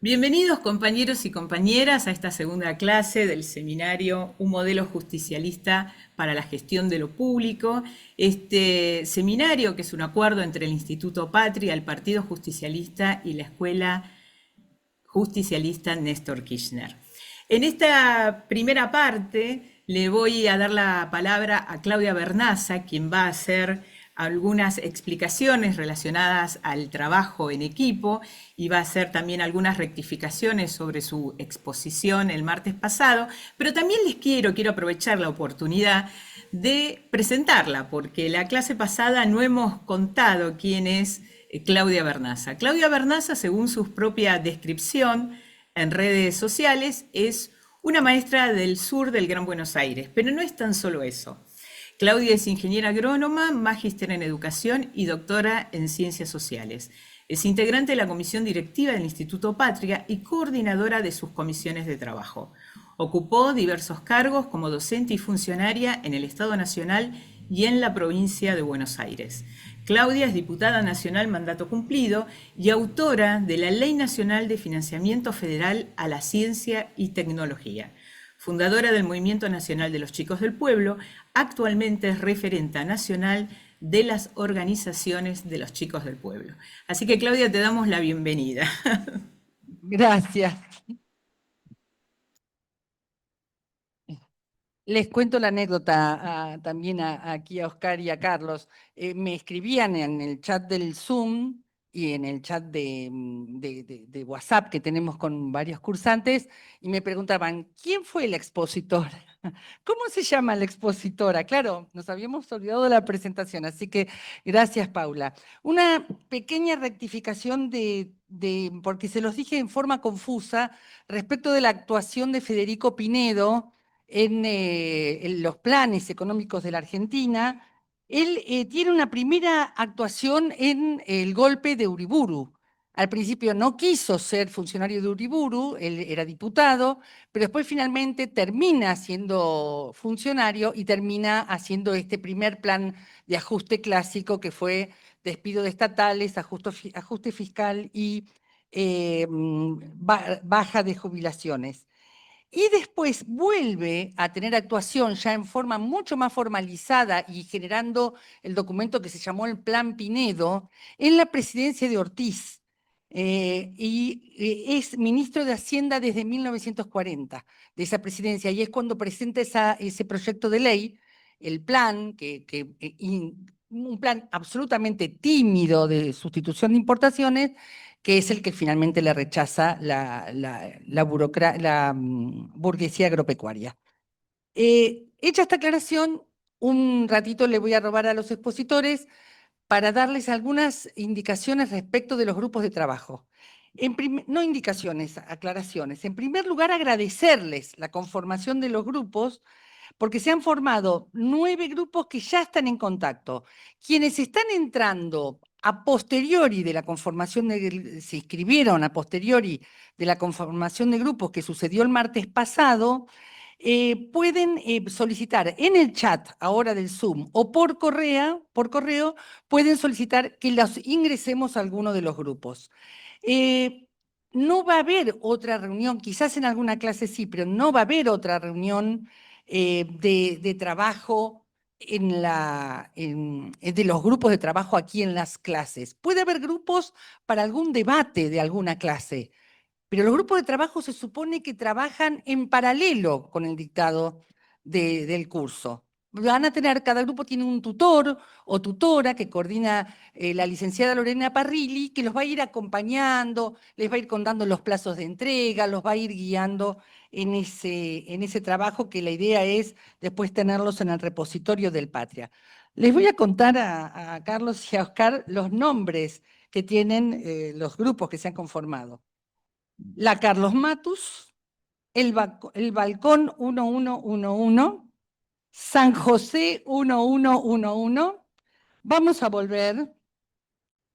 Bienvenidos compañeros y compañeras a esta segunda clase del seminario Un modelo justicialista para la gestión de lo público. Este seminario, que es un acuerdo entre el Instituto Patria, el Partido Justicialista y la Escuela Justicialista Néstor Kirchner. En esta primera parte le voy a dar la palabra a Claudia Bernaza, quien va a hacer algunas explicaciones relacionadas al trabajo en equipo y va a hacer también algunas rectificaciones sobre su exposición el martes pasado, pero también quiero aprovechar la oportunidad de presentarla, porque la clase pasada no hemos contado quién es Claudia Bernaza. Claudia Bernaza, según su propia descripción en redes sociales, es una maestra del sur del Gran Buenos Aires, pero no es tan solo eso. Claudia es ingeniera agrónoma, magíster en educación y doctora en ciencias sociales. Es integrante de la comisión directiva del Instituto Patria y coordinadora de sus comisiones de trabajo. Ocupó diversos cargos como docente y funcionaria en el Estado Nacional y en la provincia de Buenos Aires. Claudia es diputada nacional mandato cumplido y autora de la Ley Nacional de Financiamiento Federal a la Ciencia y Tecnología. Fundadora del Movimiento Nacional de los Chicos del Pueblo, actualmente es referenta nacional de las organizaciones de los chicos del pueblo. Así que Claudia, te damos la bienvenida. Gracias. Les cuento la anécdota también aquí a Oscar y a Carlos. Me escribían en el chat del Zoom y en el chat de WhatsApp que tenemos con varios cursantes y me preguntaban, ¿quién fue la expositora? ¿Cómo se llama la expositora? Claro, nos habíamos olvidado de la presentación, así que gracias, Paula. Una pequeña rectificación porque se los dije en forma confusa respecto de la actuación de Federico Pinedo en los planes económicos de la Argentina. Él tiene una primera actuación en el golpe de Uriburu. Al principio no quiso ser funcionario de Uriburu, él era diputado, pero después finalmente termina siendo funcionario y termina haciendo este primer plan de ajuste clásico que fue despido de estatales, ajuste fiscal y baja de jubilaciones. Y después vuelve a tener actuación ya en forma mucho más formalizada y generando el documento que se llamó el Plan Pinedo en la presidencia de Ortiz. Es ministro de Hacienda desde 1940, de esa presidencia, y es cuando presenta ese proyecto de ley, el plan, un plan absolutamente tímido de sustitución de importaciones, que es el que finalmente le rechaza la burguesía agropecuaria. Hecha esta aclaración, un ratito le voy a robar a los expositores para darles algunas indicaciones respecto de los grupos de trabajo. No indicaciones, aclaraciones. En primer lugar, agradecerles la conformación de los grupos, porque se han formado 9 grupos que ya están en contacto. Quienes están entrando a posteriori de la conformación, se inscribieron a posteriori de la conformación de grupos que sucedió el martes pasado, pueden solicitar en el chat ahora del Zoom o por correo, pueden solicitar que los ingresemos a alguno de los grupos. No va a haber otra reunión, quizás en alguna clase sí, pero no va a haber otra reunión de trabajo de los grupos de trabajo aquí en las clases. Puede haber grupos para algún debate de alguna clase, pero los grupos de trabajo se supone que trabajan en paralelo con el dictado del curso. Cada grupo tiene un tutor o tutora que coordina la licenciada Lorena Parrilli, que los va a ir acompañando, les va a ir contando los plazos de entrega, los va a ir guiando en ese trabajo, que la idea es después tenerlos en el repositorio del Patria. Les voy a contar a Carlos y a Oscar los nombres que tienen los grupos que se han conformado. La Carlos Matus, el Balcón 1111, San José 1111, vamos a volver,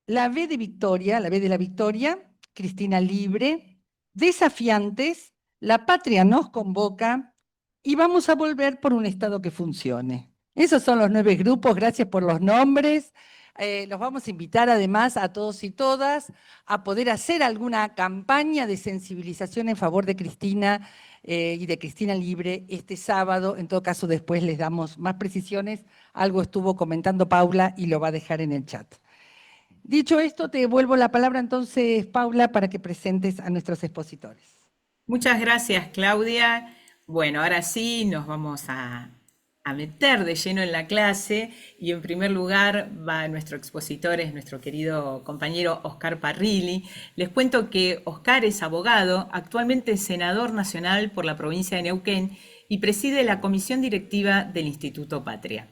la B de Victoria, la B de la Victoria, Cristina Libre, Desafiantes, La Patria nos convoca y vamos a volver por un Estado que funcione. Esos son los 9 grupos, gracias por los nombres. Los vamos a invitar además a todos y todas a poder hacer alguna campaña de sensibilización en favor de Cristina y de Cristina Libre este sábado. En todo caso, después les damos más precisiones. Algo estuvo comentando Paula y lo va a dejar en el chat. Dicho esto, te devuelvo la palabra entonces, Paula, para que presentes a nuestros expositores. Muchas gracias, Claudia. Bueno, ahora sí nos vamos a meter de lleno en la clase y en primer lugar va nuestro expositor, es nuestro querido compañero Oscar Parrilli. Les cuento que Oscar es abogado, actualmente senador nacional por la provincia de Neuquén y preside la comisión directiva del Instituto Patria.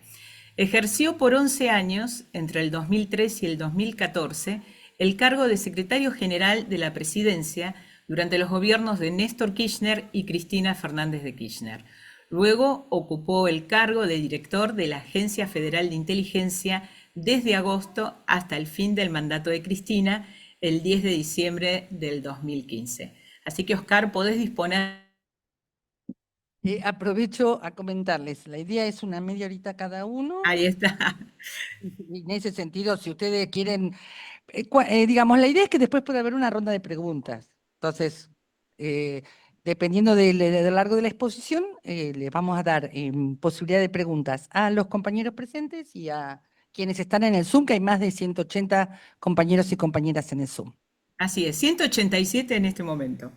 Ejerció por 11 años, entre el 2003 y el 2014, el cargo de secretario general de la presidencia durante los gobiernos de Néstor Kirchner y Cristina Fernández de Kirchner. Luego ocupó el cargo de director de la Agencia Federal de Inteligencia desde agosto hasta el fin del mandato de Cristina, el 10 de diciembre del 2015. Así que, Oscar, podés disponer. Aprovecho a comentarles, la idea es una media horita cada uno. Ahí está. Y en ese sentido, si ustedes quieren, digamos, la idea es que después pueda haber una ronda de preguntas. Entonces, eh, dependiendo del largo de la exposición, les vamos a dar posibilidad de preguntas a los compañeros presentes y a quienes están en el Zoom, que hay más de 180 compañeros y compañeras en el Zoom. Así es, 187 en este momento.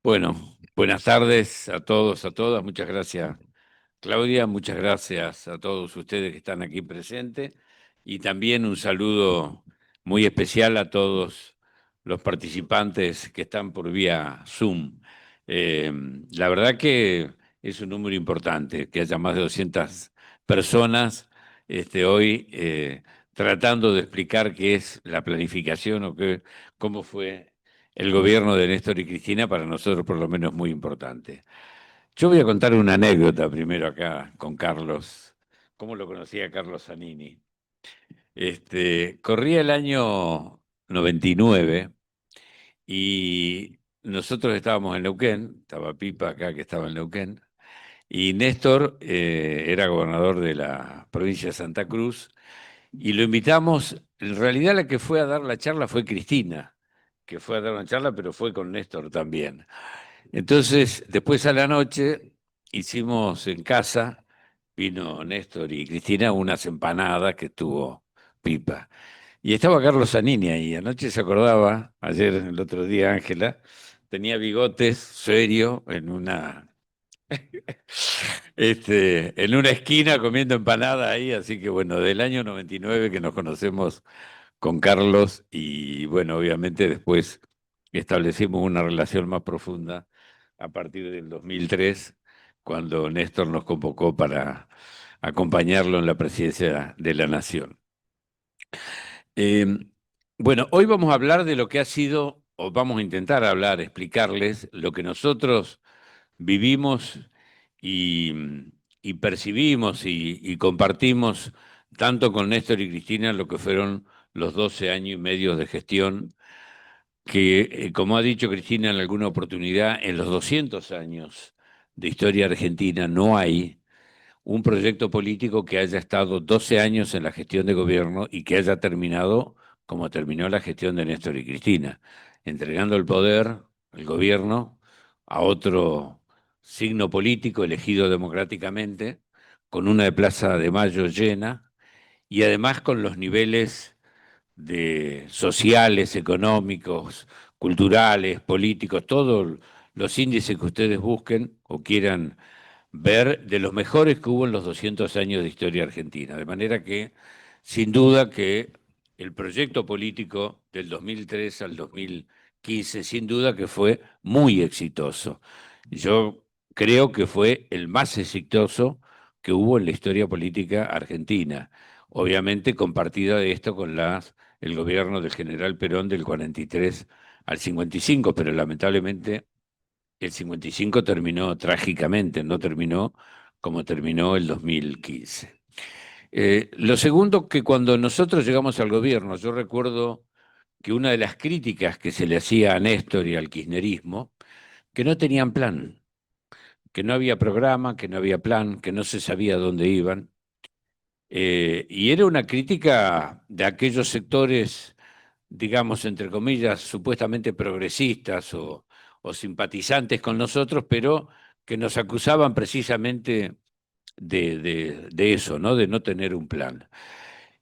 Bueno, buenas tardes a todos, a todas. Muchas gracias, Claudia. Muchas gracias a todos ustedes que están aquí presentes. Y también un saludo muy especial a todos los participantes que están por vía Zoom. La verdad que es un número importante, que haya más de 200 personas hoy tratando de explicar qué es la planificación o cómo fue el gobierno de Néstor y Cristina. Para nosotros por lo menos muy importante. Yo voy a contar una anécdota primero acá con Carlos, cómo lo conocía a Carlos Zanini. Corría el año 99 y nosotros estábamos en Neuquén, estaba Pipa acá que estaba en Neuquén, y Néstor era gobernador de la provincia de Santa Cruz, y lo invitamos. En realidad la que fue a dar la charla fue Cristina, que fue a dar una charla, pero fue con Néstor también. Entonces, después a la noche hicimos en casa, vino Néstor y Cristina, unas empanadas que tuvo Pipa. Y estaba Carlos Zanini ahí. Anoche se acordaba, ayer, el otro día, Ángela, tenía bigotes serio en una esquina comiendo empanada ahí. Así que bueno, del año 99 que nos conocemos con Carlos y bueno, obviamente después establecimos una relación más profunda a partir del 2003, cuando Néstor nos convocó para acompañarlo en la presidencia de la Nación. Eh, bueno, hoy vamos a hablar de lo que ha sido, o vamos a intentar hablar, explicarles lo que nosotros vivimos y, y percibimos y compartimos tanto con Néstor y Cristina lo que fueron los 12 años y medio de gestión que, como ha dicho Cristina en alguna oportunidad, en los 200 años de historia argentina no hay un proyecto político que haya estado 12 años en la gestión de gobierno y que haya terminado como terminó la gestión de Néstor y Cristina, entregando el poder, el gobierno, a otro signo político elegido democráticamente, con una de Plaza de Mayo llena y además con los niveles de sociales, económicos, culturales, políticos, todos los índices que ustedes busquen o quieran ver, de los mejores que hubo en los 200 años de historia argentina. De manera que, sin duda que el proyecto político del 2003 al 2015, sin duda que fue muy exitoso. Yo creo que fue el más exitoso que hubo en la historia política argentina, obviamente compartida de esto con el gobierno del general Perón del 43 al 55, pero lamentablemente el 55 terminó trágicamente, no terminó como terminó el 2015. Lo segundo, que cuando nosotros llegamos al gobierno, yo recuerdo que una de las críticas que se le hacía a Néstor y al kirchnerismo, que no tenían plan, que no había programa, que no había plan, que no se sabía dónde iban. Y era una crítica de aquellos sectores, digamos, entre comillas, supuestamente progresistas o simpatizantes con nosotros, pero que nos acusaban precisamente de eso, ¿no? De no tener un plan.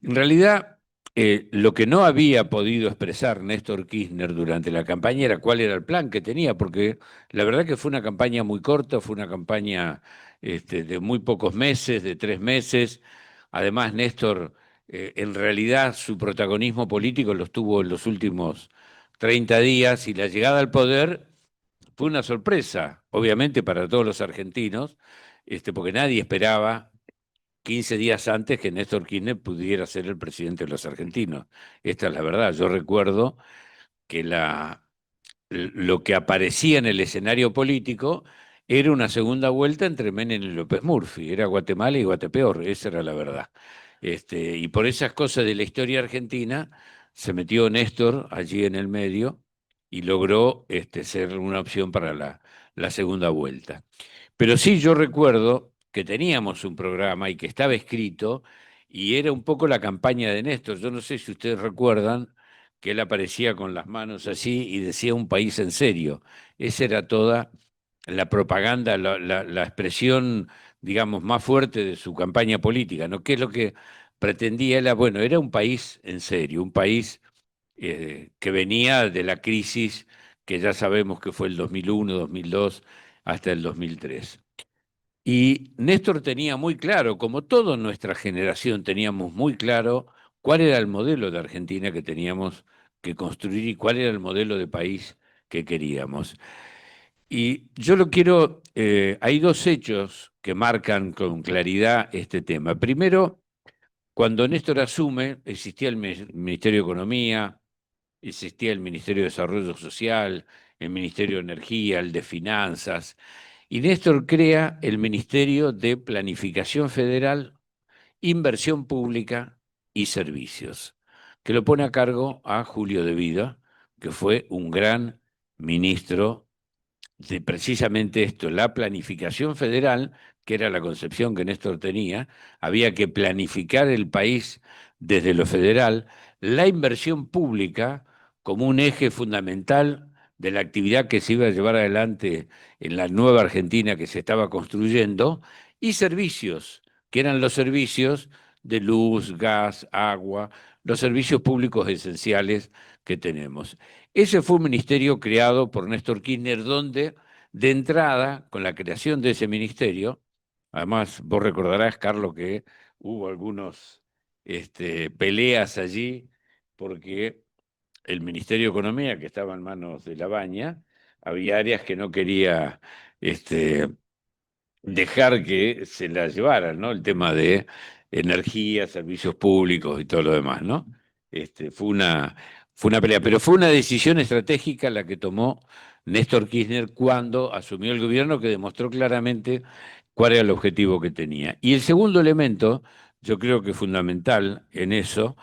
En realidad, lo que no había podido expresar Néstor Kirchner durante la campaña era cuál era el plan que tenía, porque la verdad que fue una campaña muy corta, fue una campaña de muy pocos meses, de 3 meses. Además, Néstor, en realidad, su protagonismo político lo tuvo en los últimos 30 días y la llegada al poder fue una sorpresa, obviamente, para todos los argentinos, porque nadie esperaba 15 días antes que Néstor Kirchner pudiera ser el presidente de los argentinos. Esta es la verdad. Yo recuerdo que lo que aparecía en el escenario político era una segunda vuelta entre Menem y López Murphy. Era Guatemala y Guatepeor, esa era la verdad. Y por esas cosas de la historia argentina se metió Néstor allí en el medio y logró ser una opción para la segunda vuelta. Pero sí, yo recuerdo que teníamos un programa y que estaba escrito y era un poco la campaña de Néstor. Yo no sé si ustedes recuerdan que él aparecía con las manos así y decía un país en serio. Esa era toda la propaganda, la expresión, digamos, más fuerte de su campaña política, ¿no? ¿Qué es lo que pretendía él? Bueno, era un país en serio, un país que venía de la crisis que ya sabemos que fue el 2001, 2002 hasta el 2003. Y Néstor tenía muy claro, como toda nuestra generación teníamos muy claro, cuál era el modelo de Argentina que teníamos que construir y cuál era el modelo de país que queríamos. Y yo lo quiero, hay dos hechos que marcan con claridad este tema. Primero, cuando Néstor asume, existía el Ministerio de Economía, existía el Ministerio de Desarrollo Social, el Ministerio de Energía, el de Finanzas, y Néstor crea el Ministerio de Planificación Federal, Inversión Pública y Servicios, que lo pone a cargo a Julio de Vida, que fue un gran ministro de precisamente esto, la planificación federal, que era la concepción que Néstor tenía, había que planificar el país desde lo federal, la inversión pública como un eje fundamental de la actividad que se iba a llevar adelante en la nueva Argentina que se estaba construyendo, y servicios, que eran los servicios de luz, gas, agua, los servicios públicos esenciales que tenemos. Ese fue un ministerio creado por Néstor Kirchner, donde de entrada, con la creación de ese ministerio, además vos recordarás, Carlos, que hubo algunos peleas allí, porque el Ministerio de Economía, que estaba en manos de Labaña, había áreas que no quería dejar que se la llevaran, ¿no? El tema de energía, servicios públicos y todo lo demás, ¿no? Fue una pelea, pero fue una decisión estratégica la que tomó Néstor Kirchner cuando asumió el gobierno, que demostró claramente cuál era el objetivo que tenía. Y el segundo elemento, yo creo que fundamental en eso,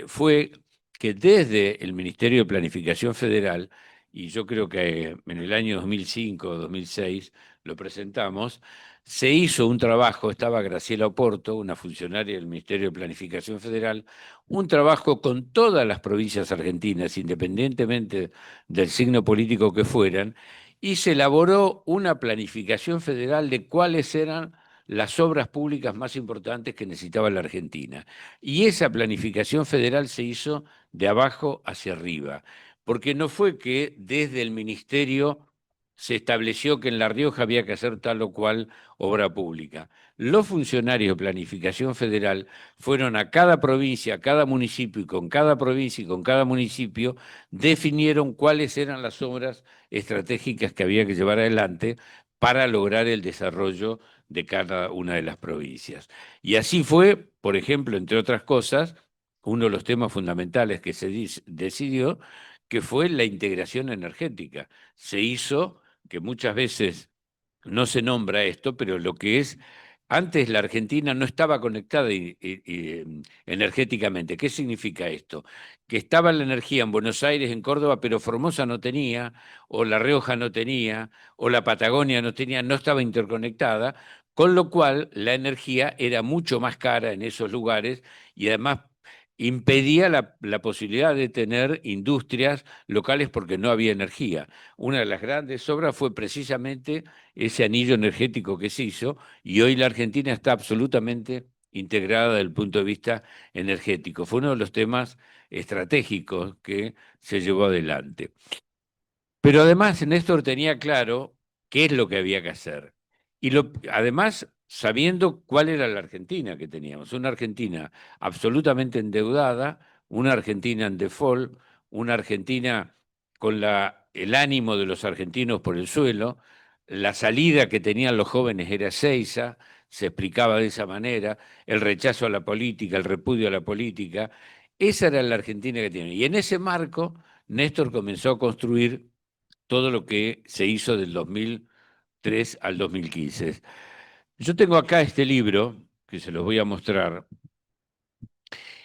fue que desde el Ministerio de Planificación Federal, y yo creo que en el año 2005 o 2006, lo presentamos, se hizo un trabajo, estaba Graciela Oporto, una funcionaria del Ministerio de Planificación Federal, un trabajo con todas las provincias argentinas, independientemente del signo político que fueran, y se elaboró una planificación federal de cuáles eran las obras públicas más importantes que necesitaba la Argentina. Y esa planificación federal se hizo de abajo hacia arriba, porque no fue que desde el ministerio se estableció que en La Rioja había que hacer tal o cual obra pública. Los funcionarios de planificación federal fueron a cada provincia, a cada municipio, y con cada provincia y con cada municipio definieron cuáles eran las obras estratégicas que había que llevar adelante para lograr el desarrollo de cada una de las provincias. Y así fue, por ejemplo, entre otras cosas, uno de los temas fundamentales que se decidió, que fue la integración energética. Se hizo, que muchas veces no se nombra esto, pero lo que es, antes la Argentina no estaba conectada energéticamente. ¿Qué significa esto? Que estaba la energía en Buenos Aires, en Córdoba, pero Formosa no tenía, o La Rioja no tenía, o la Patagonia no tenía, no estaba interconectada, con lo cual la energía era mucho más cara en esos lugares y además impedía la posibilidad de tener industrias locales porque no había energía. Una de las grandes obras fue precisamente ese anillo energético que se hizo y hoy la Argentina está absolutamente integrada desde el punto de vista energético. Fue uno de los temas estratégicos que se llevó adelante. Pero además Néstor tenía claro qué es lo que había que hacer. Y además sabiendo cuál era la Argentina que teníamos. Una Argentina absolutamente endeudada, una Argentina en default, una Argentina con el ánimo de los argentinos por el suelo. La salida que tenían los jóvenes era Ezeiza, se explicaba de esa manera, el rechazo a la política, el repudio a la política. Esa era la Argentina que tenía. Y en ese marco, Néstor comenzó a construir todo lo que se hizo del 2003 al 2015. Yo tengo acá este libro, que se los voy a mostrar,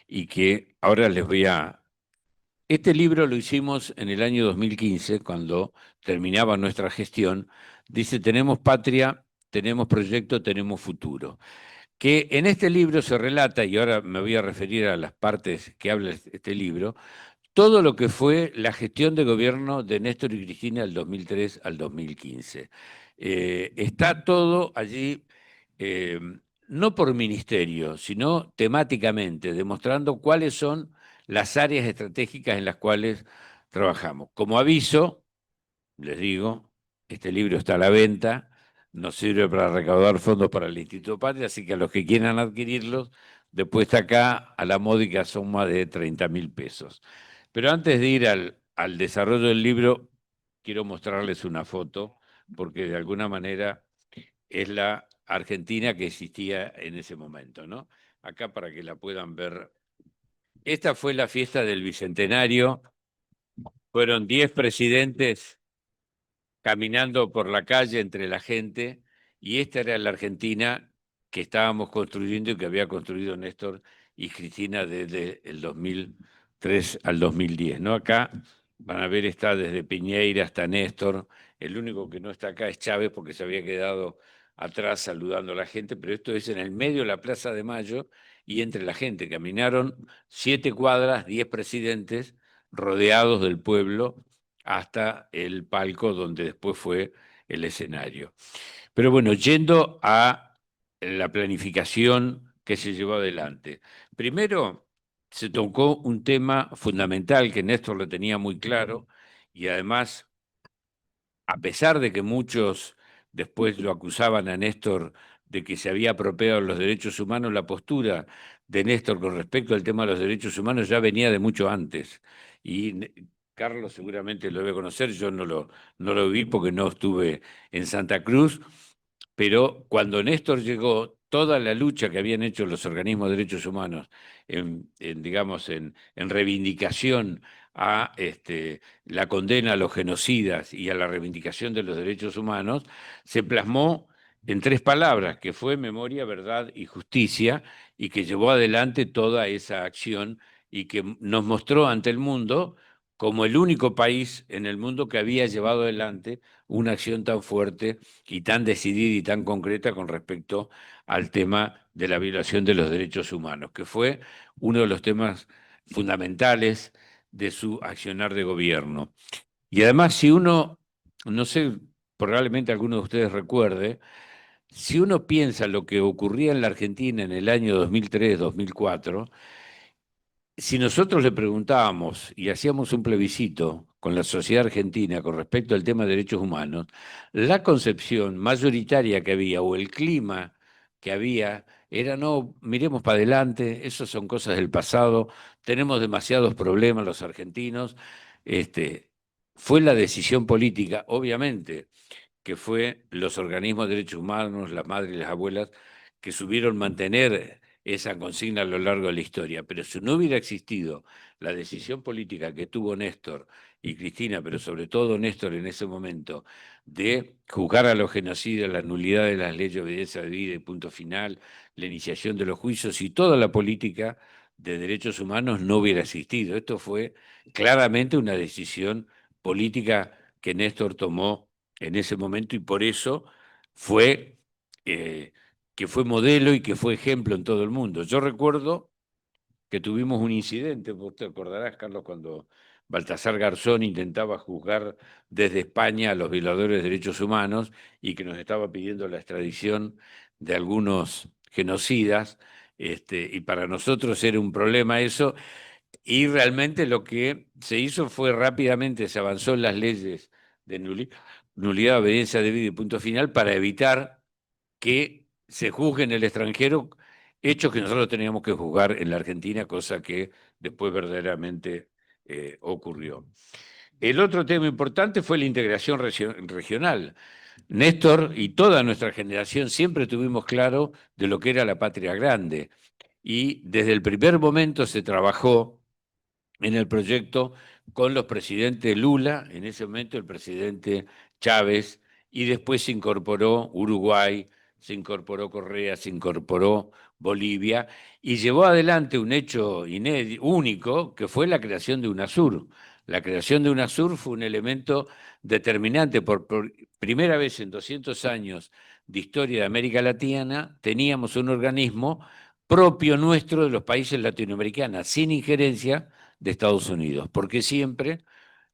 y que ahora les voy a... Este libro lo hicimos en el año 2015, cuando terminaba nuestra gestión. Dice, tenemos patria, tenemos proyecto, tenemos futuro. Que en este libro se relata, y ahora me voy a referir a las partes que habla este libro, todo lo que fue la gestión de gobierno de Néstor y Cristina del 2003 al 2015. Está todo allí, eh, no por ministerio, sino temáticamente, demostrando cuáles son las áreas estratégicas en las cuales trabajamos. Como aviso, les digo, este libro está a la venta, nos sirve para recaudar fondos para el Instituto Patria, así que a los que quieran adquirirlos, después está acá a la módica suma de 30.000 pesos. Pero antes de ir al desarrollo del libro, quiero mostrarles una foto, porque de alguna manera es la Argentina que existía en ese momento, ¿no? Acá para que la puedan ver. Esta fue la fiesta del Bicentenario, fueron 10 presidentes caminando por la calle entre la gente, y esta era la Argentina que estábamos construyendo y que había construido Néstor y Cristina desde el 2003 al 2010, ¿no? Acá van a ver, está desde Piñeira hasta Néstor, el único que no está acá es Chávez porque se había quedado atrás saludando a la gente, pero esto es en el medio de la Plaza de Mayo y entre la gente. Caminaron 7 cuadras, 10 presidentes rodeados del pueblo hasta el palco donde después fue el escenario. Pero bueno, yendo a la planificación que se llevó adelante. Primero, se tocó un tema fundamental que Néstor lo tenía muy claro y además, a pesar de que muchos después lo acusaban a Néstor de que se había apropiado los derechos humanos, la postura de Néstor con respecto al tema de los derechos humanos ya venía de mucho antes. Y Carlos seguramente lo debe conocer, yo no lo vi porque no estuve en Santa Cruz, pero cuando Néstor llegó, toda la lucha que habían hecho los organismos de derechos humanos digamos, en reivindicación a la condena a los genocidas y a la reivindicación de los derechos humanos, se plasmó en 3 palabras, que fue memoria, verdad y justicia, y que llevó adelante toda esa acción y que nos mostró ante el mundo como el único país en el mundo que había llevado adelante una acción tan fuerte y tan decidida y tan concreta con respecto al tema de la violación de los derechos humanos, que fue uno de los temas fundamentales de su accionar de gobierno. Y además, si uno, no sé, probablemente alguno de ustedes recuerde, si uno piensa lo que ocurría en la Argentina en el año 2003-2004, si nosotros le preguntábamos y hacíamos un plebiscito con la sociedad argentina con respecto al tema de derechos humanos, la concepción mayoritaria que había o el clima que había era: no, miremos para adelante, eso son cosas del pasado, tenemos demasiados problemas los argentinos. Fue la decisión política, obviamente, que fue los organismos de derechos humanos, las madres y las abuelas, que supieron mantener esa consigna a lo largo de la historia. Pero si no hubiera existido la decisión política que tuvo Néstor y Cristina, pero sobre todo Néstor en ese momento, de juzgar a los genocidas, la nulidad de las leyes de obediencia de vida y punto final, la iniciación de los juicios y toda la política de derechos humanos, no hubiera existido. Esto fue claramente una decisión política que Néstor tomó en ese momento y por eso fue que fue modelo y que fue ejemplo en todo el mundo. Yo recuerdo que tuvimos un incidente, vos te acordarás, Carlos, cuando Baltasar Garzón intentaba juzgar desde España a los violadores de derechos humanos y que nos estaba pidiendo la extradición de algunos genocidas, y para nosotros era un problema eso, y realmente lo que se hizo fue rápidamente, se avanzó en las leyes de nulidad, obediencia debida y punto final para evitar que se juzgue en el extranjero hechos que nosotros teníamos que juzgar en la Argentina, cosa que después verdaderamente ocurrió. El otro tema importante fue la integración regional. Néstor y toda nuestra generación siempre tuvimos claro de lo que era la patria grande y desde el primer momento se trabajó en el proyecto con los presidentes Lula, en ese momento el presidente Chávez, y después se incorporó Uruguay, se incorporó Correa, se incorporó Bolivia, y llevó adelante un hecho único, que fue la creación de UNASUR. La creación de UNASUR fue un elemento determinante. Por primera vez en 200 años de historia de América Latina, teníamos un organismo propio nuestro de los países latinoamericanos, sin injerencia de Estados Unidos, porque siempre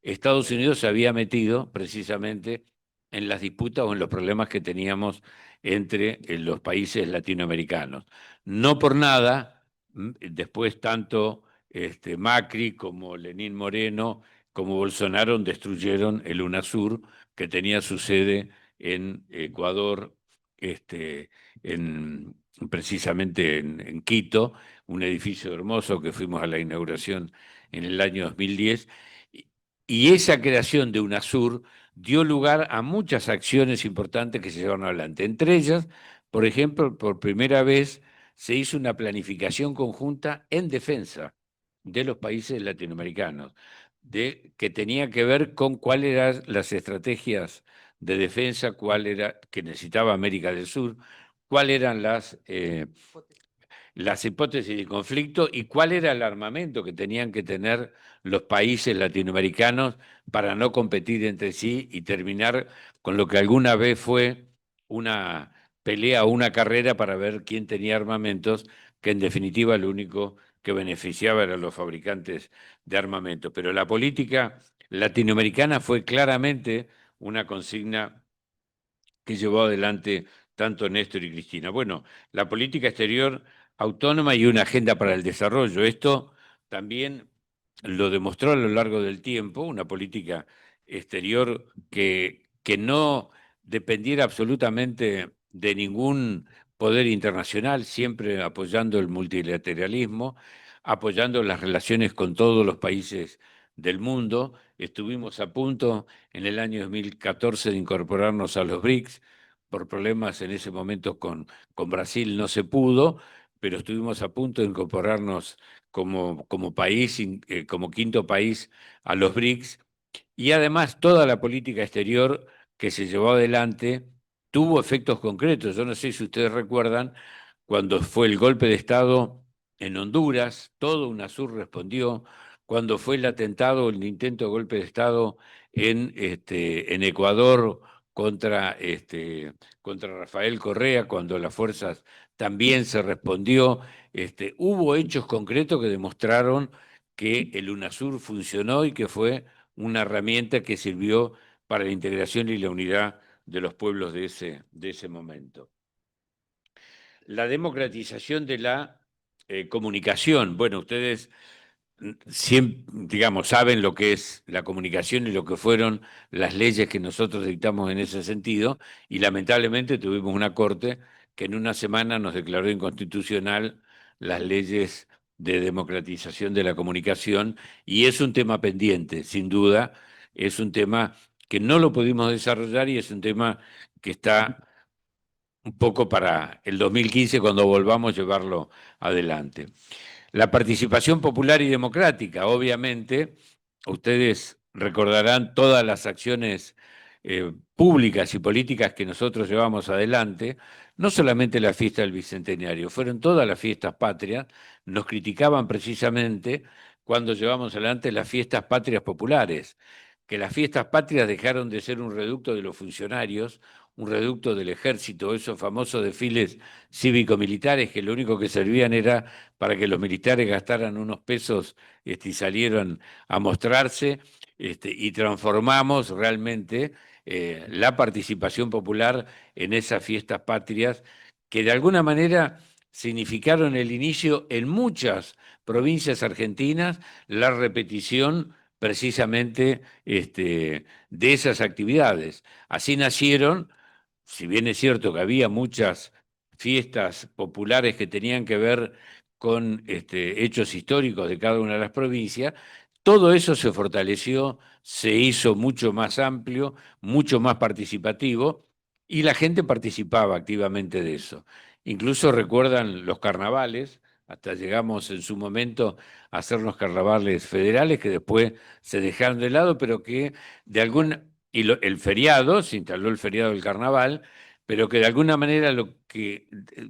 Estados Unidos se había metido precisamente en las disputas o en los problemas que teníamos entre los países latinoamericanos. No por nada, después tanto Macri como Lenín Moreno como Bolsonaro destruyeron el UNASUR, que tenía su sede en Ecuador, en, precisamente en Quito, un edificio hermoso que fuimos a la inauguración en el año 2010, y esa creación de UNASUR dio lugar a muchas acciones importantes que se llevaron adelante. Entre ellas, por ejemplo, por primera vez se hizo una planificación conjunta en defensa de los países latinoamericanos, que tenía que ver con cuáles eran las estrategias de defensa, cuál era que necesitaba América del Sur, cuáles eran las hipótesis de conflicto y cuál era el armamento que tenían que tener los países latinoamericanos para no competir entre sí y terminar con lo que alguna vez fue una pelea o una carrera para ver quién tenía armamentos, que en definitiva lo único que beneficiaba eran los fabricantes de armamento. Pero la política latinoamericana fue claramente una consigna que llevó adelante tanto Néstor y Cristina. Bueno, la política exterior autónoma y una agenda para el desarrollo. Esto también lo demostró a lo largo del tiempo, una política exterior que no dependiera absolutamente de ningún poder internacional, siempre apoyando el multilateralismo, apoyando las relaciones con todos los países del mundo. Estuvimos a punto en el año 2014 de incorporarnos a los BRICS. Por problemas en ese momento con Brasil no se pudo, pero estuvimos a punto de incorporarnos como país, como quinto país a los BRICS. Y además toda la política exterior que se llevó adelante tuvo efectos concretos. Yo no sé si ustedes recuerdan cuando fue el golpe de Estado en Honduras, todo UNASUR respondió. Cuando fue el atentado, el intento de golpe de Estado en Ecuador contra Rafael Correa, cuando las fuerzas también se respondió, hubo hechos concretos que demostraron que el UNASUR funcionó y que fue una herramienta que sirvió para la integración y la unidad de los pueblos de ese momento. La democratización de la comunicación. Bueno, ustedes siempre, digamos, saben lo que es la comunicación y lo que fueron las leyes que nosotros dictamos en ese sentido, y lamentablemente tuvimos una corte que en una semana nos declaró inconstitucional las leyes de democratización de la comunicación, y es un tema pendiente, sin duda, es un tema que no lo pudimos desarrollar y es un tema que está un poco para el 2015 cuando volvamos a llevarlo adelante. La participación popular y democrática, obviamente, ustedes recordarán todas las acciones públicas y políticas que nosotros llevamos adelante, no solamente la fiesta del Bicentenario, fueron todas las fiestas patrias. Nos criticaban precisamente cuando llevamos adelante las fiestas patrias populares, que las fiestas patrias dejaron de ser un reducto de los funcionarios, un reducto del ejército, esos famosos desfiles cívico-militares que lo único que servían era para que los militares gastaran unos pesos y salieran a mostrarse, y transformamos realmente la participación popular en esas fiestas patrias que de alguna manera significaron el inicio en muchas provincias argentinas, la repetición precisamente de esas actividades. Así nacieron, si bien es cierto que había muchas fiestas populares que tenían que ver con hechos históricos de cada una de las provincias, todo eso se fortaleció, se hizo mucho más amplio, mucho más participativo, y la gente participaba activamente de eso. Incluso recuerdan los carnavales, hasta llegamos en su momento a hacer los carnavales federales que después se dejaron de lado, pero que de alguna... el feriado, se instaló el feriado del carnaval, pero que de alguna manera lo que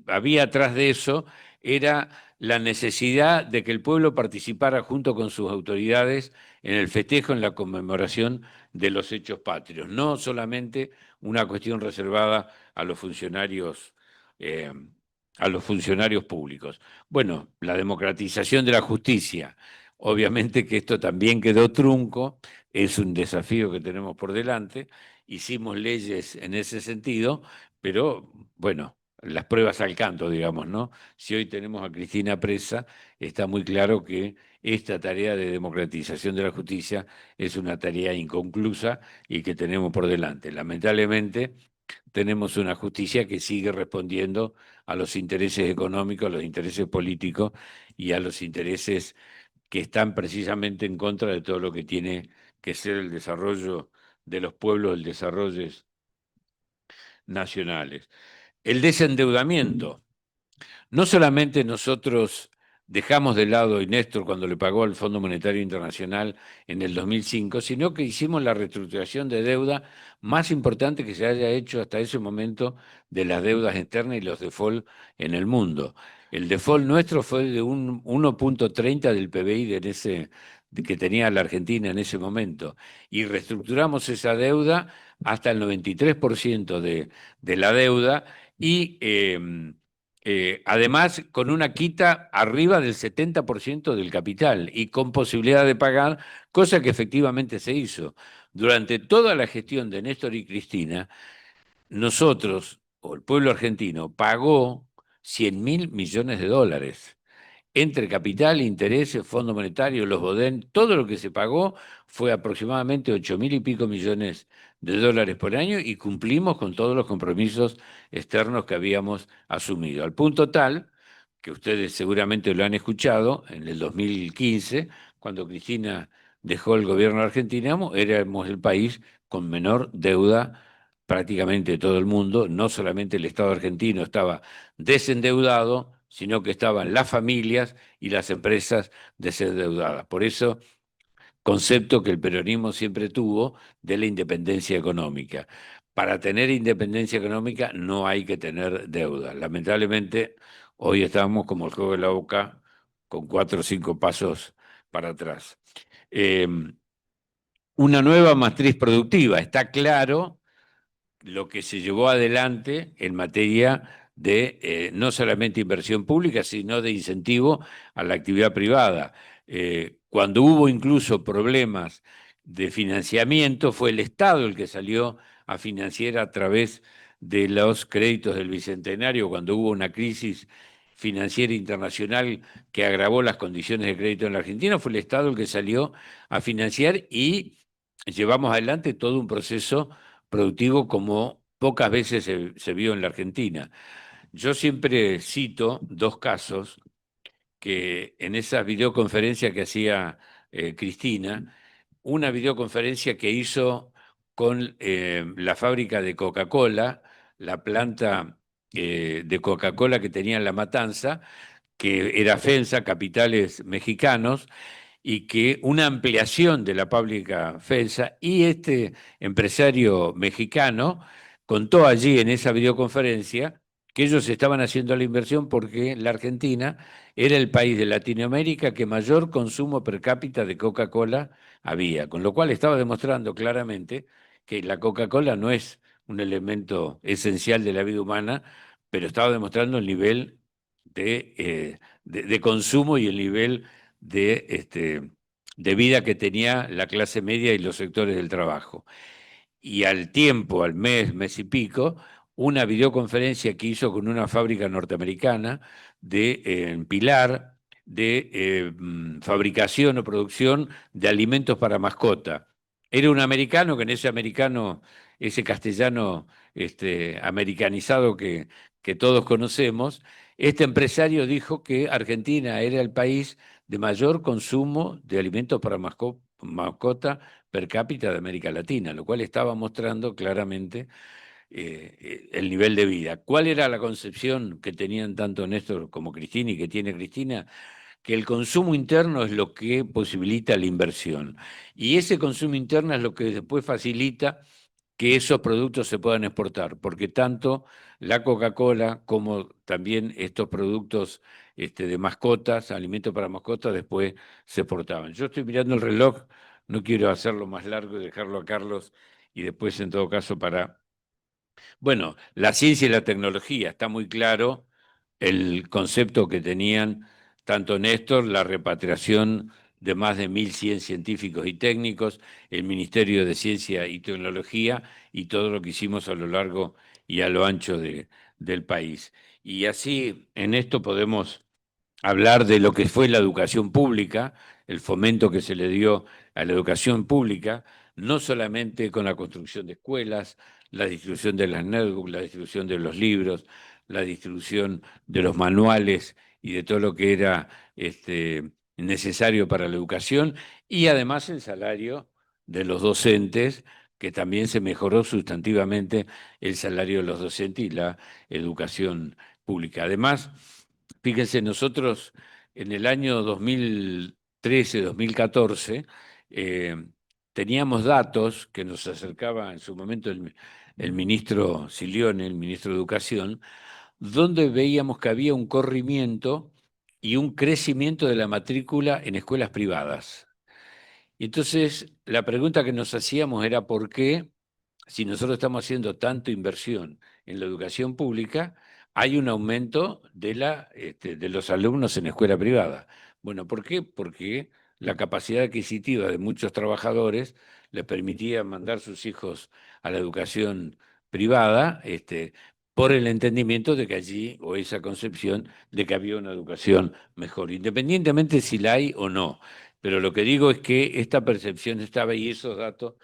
había atrás de eso era la necesidad de que el pueblo participara junto con sus autoridades en el festejo, en la conmemoración de los hechos patrios, no solamente una cuestión reservada a los funcionarios, eh, a los funcionarios públicos. Bueno, la democratización de la justicia, obviamente que esto también quedó trunco, es un desafío que tenemos por delante, hicimos leyes en ese sentido, pero bueno, las pruebas al canto, digamos, ¿no? Si hoy tenemos a Cristina presa, está muy claro que esta tarea de democratización de la justicia es una tarea inconclusa y que tenemos por delante. Lamentablemente, tenemos una justicia que sigue respondiendo a los intereses económicos, a los intereses políticos y a los intereses que están precisamente en contra de todo lo que tiene que ser el desarrollo de los pueblos, el desarrollo nacionales. El desendeudamiento. No solamente nosotros dejamos de lado, y Néstor cuando le pagó al Fondo Monetario Internacional en el 2005, sino que hicimos la reestructuración de deuda más importante que se haya hecho hasta ese momento de las deudas externas y los default en el mundo. El default nuestro fue de un 1,30 del PBI que tenía la Argentina en ese momento, y reestructuramos esa deuda hasta el 93% de la deuda, y además con una quita arriba del 70% del capital y con posibilidad de pagar, cosa que efectivamente se hizo. Durante toda la gestión de Néstor y Cristina, nosotros, o el pueblo argentino, pagó 100.000 millones de dólares entre capital, intereses, Fondo Monetario, los Bodén, todo lo que se pagó fue aproximadamente 8.000 y pico millones de dólares por año, y cumplimos con todos los compromisos externos que habíamos asumido. Al punto tal que ustedes seguramente lo han escuchado, en el 2015, cuando Cristina dejó el gobierno de Argentina, éramos el país con menor deuda prácticamente de todo el mundo. No solamente el Estado argentino estaba desendeudado, sino que estaban las familias y las empresas desendeudadas. Por eso, concepto que el peronismo siempre tuvo de la independencia económica. Para tener independencia económica no hay que tener deuda. Lamentablemente, hoy estamos como el juego de la boca, con 4 o 5 pasos para atrás. Una nueva matriz productiva. Está claro lo que se llevó adelante en materia de no solamente inversión pública, sino de incentivo a la actividad privada. Cuando hubo incluso problemas de financiamiento, fue el Estado el que salió a financiar a través de los créditos del Bicentenario, cuando hubo una crisis financiera internacional que agravó las condiciones de crédito en la Argentina, fue el Estado el que salió a financiar, y llevamos adelante todo un proceso productivo como pocas veces se vio en la Argentina. Yo siempre cito dos casos que en esa videoconferencia que hacía Cristina, una videoconferencia que hizo con la fábrica de Coca-Cola, la planta de Coca-Cola que tenía en La Matanza, que era FEMSA, Capitales Mexicanos, y que una ampliación de la fábrica FEMSA, y este empresario mexicano contó allí en esa videoconferencia que ellos estaban haciendo la inversión porque la Argentina era el país de Latinoamérica que mayor consumo per cápita de Coca-Cola había, con lo cual estaba demostrando claramente que la Coca-Cola no es un elemento esencial de la vida humana, pero estaba demostrando el nivel de consumo y el nivel de vida que tenía la clase media y los sectores del trabajo. Y al tiempo, al mes y pico, una videoconferencia que hizo con una fábrica norteamericana en Pilar de fabricación o producción de alimentos para mascota. Era un americano que en ese americano, ese castellano americanizado que todos conocemos, este empresario dijo que Argentina era el país de mayor consumo de alimentos para mascota per cápita de América Latina, lo cual estaba mostrando claramente el nivel de vida. ¿Cuál era la concepción que tenían tanto Néstor como Cristina y que tiene Cristina? Que el consumo interno es lo que posibilita la inversión. Y ese consumo interno es lo que después facilita que esos productos se puedan exportar, porque tanto la Coca-Cola como también estos productos de mascotas, alimentos para mascotas, después se exportaban. Yo estoy mirando el reloj, no quiero hacerlo más largo y dejarlo a Carlos y después en todo caso para... Bueno, la ciencia y la tecnología, está muy claro el concepto que tenían tanto Néstor, la repatriación de más de 1.100 científicos y técnicos, el Ministerio de Ciencia y Tecnología y todo lo que hicimos a lo largo y a lo ancho del país. Y así en esto podemos hablar de lo que fue la educación pública, el fomento que se le dio a la educación pública, no solamente con la construcción de escuelas, la distribución de las netbooks, la distribución de los libros, la distribución de los manuales y de todo lo que era necesario para la educación, y además el salario de los docentes, que también se mejoró sustantivamente el salario de los docentes y la educación pública. Además, fíjense, nosotros en el año 2013, 2014, teníamos datos que nos acercaba en su momento el ministro Silione, el ministro de Educación, donde veíamos que había un corrimiento y un crecimiento de la matrícula en escuelas privadas. Y entonces la pregunta que nos hacíamos era ¿por qué, si nosotros estamos haciendo tanta inversión en la educación pública, hay un aumento de los alumnos en escuela privada? Bueno, ¿por qué? Porque la capacidad adquisitiva de muchos trabajadores les permitía mandar sus hijos a la educación privada, por el entendimiento de que allí, o esa concepción de que había una educación mejor, independientemente si la hay o no. Pero lo que digo es que esta percepción estaba y esos datos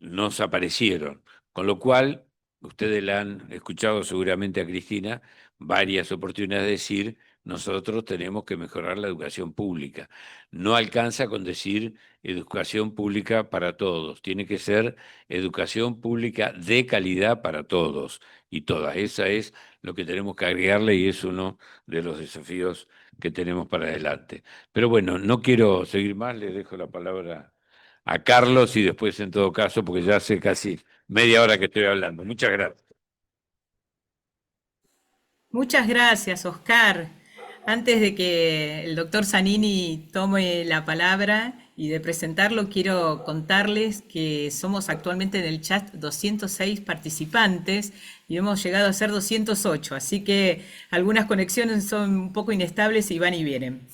nos aparecieron, con lo cual ustedes la han escuchado seguramente a Cristina varias oportunidades decir, nosotros tenemos que mejorar la educación pública. No alcanza con decir educación pública para todos, tiene que ser educación pública de calidad para todos y todas. Esa es lo que tenemos que agregarle y es uno de los desafíos que tenemos para adelante. Pero bueno, no quiero seguir más, le dejo la palabra a Carlos y después en todo caso, porque ya hace casi media hora que estoy hablando. Muchas gracias. Muchas gracias, Oscar. Antes de que el doctor Zanini tome la palabra y de presentarlo, quiero contarles que somos actualmente en el chat 206 participantes y hemos llegado a ser 208, así que algunas conexiones son un poco inestables y van y vienen.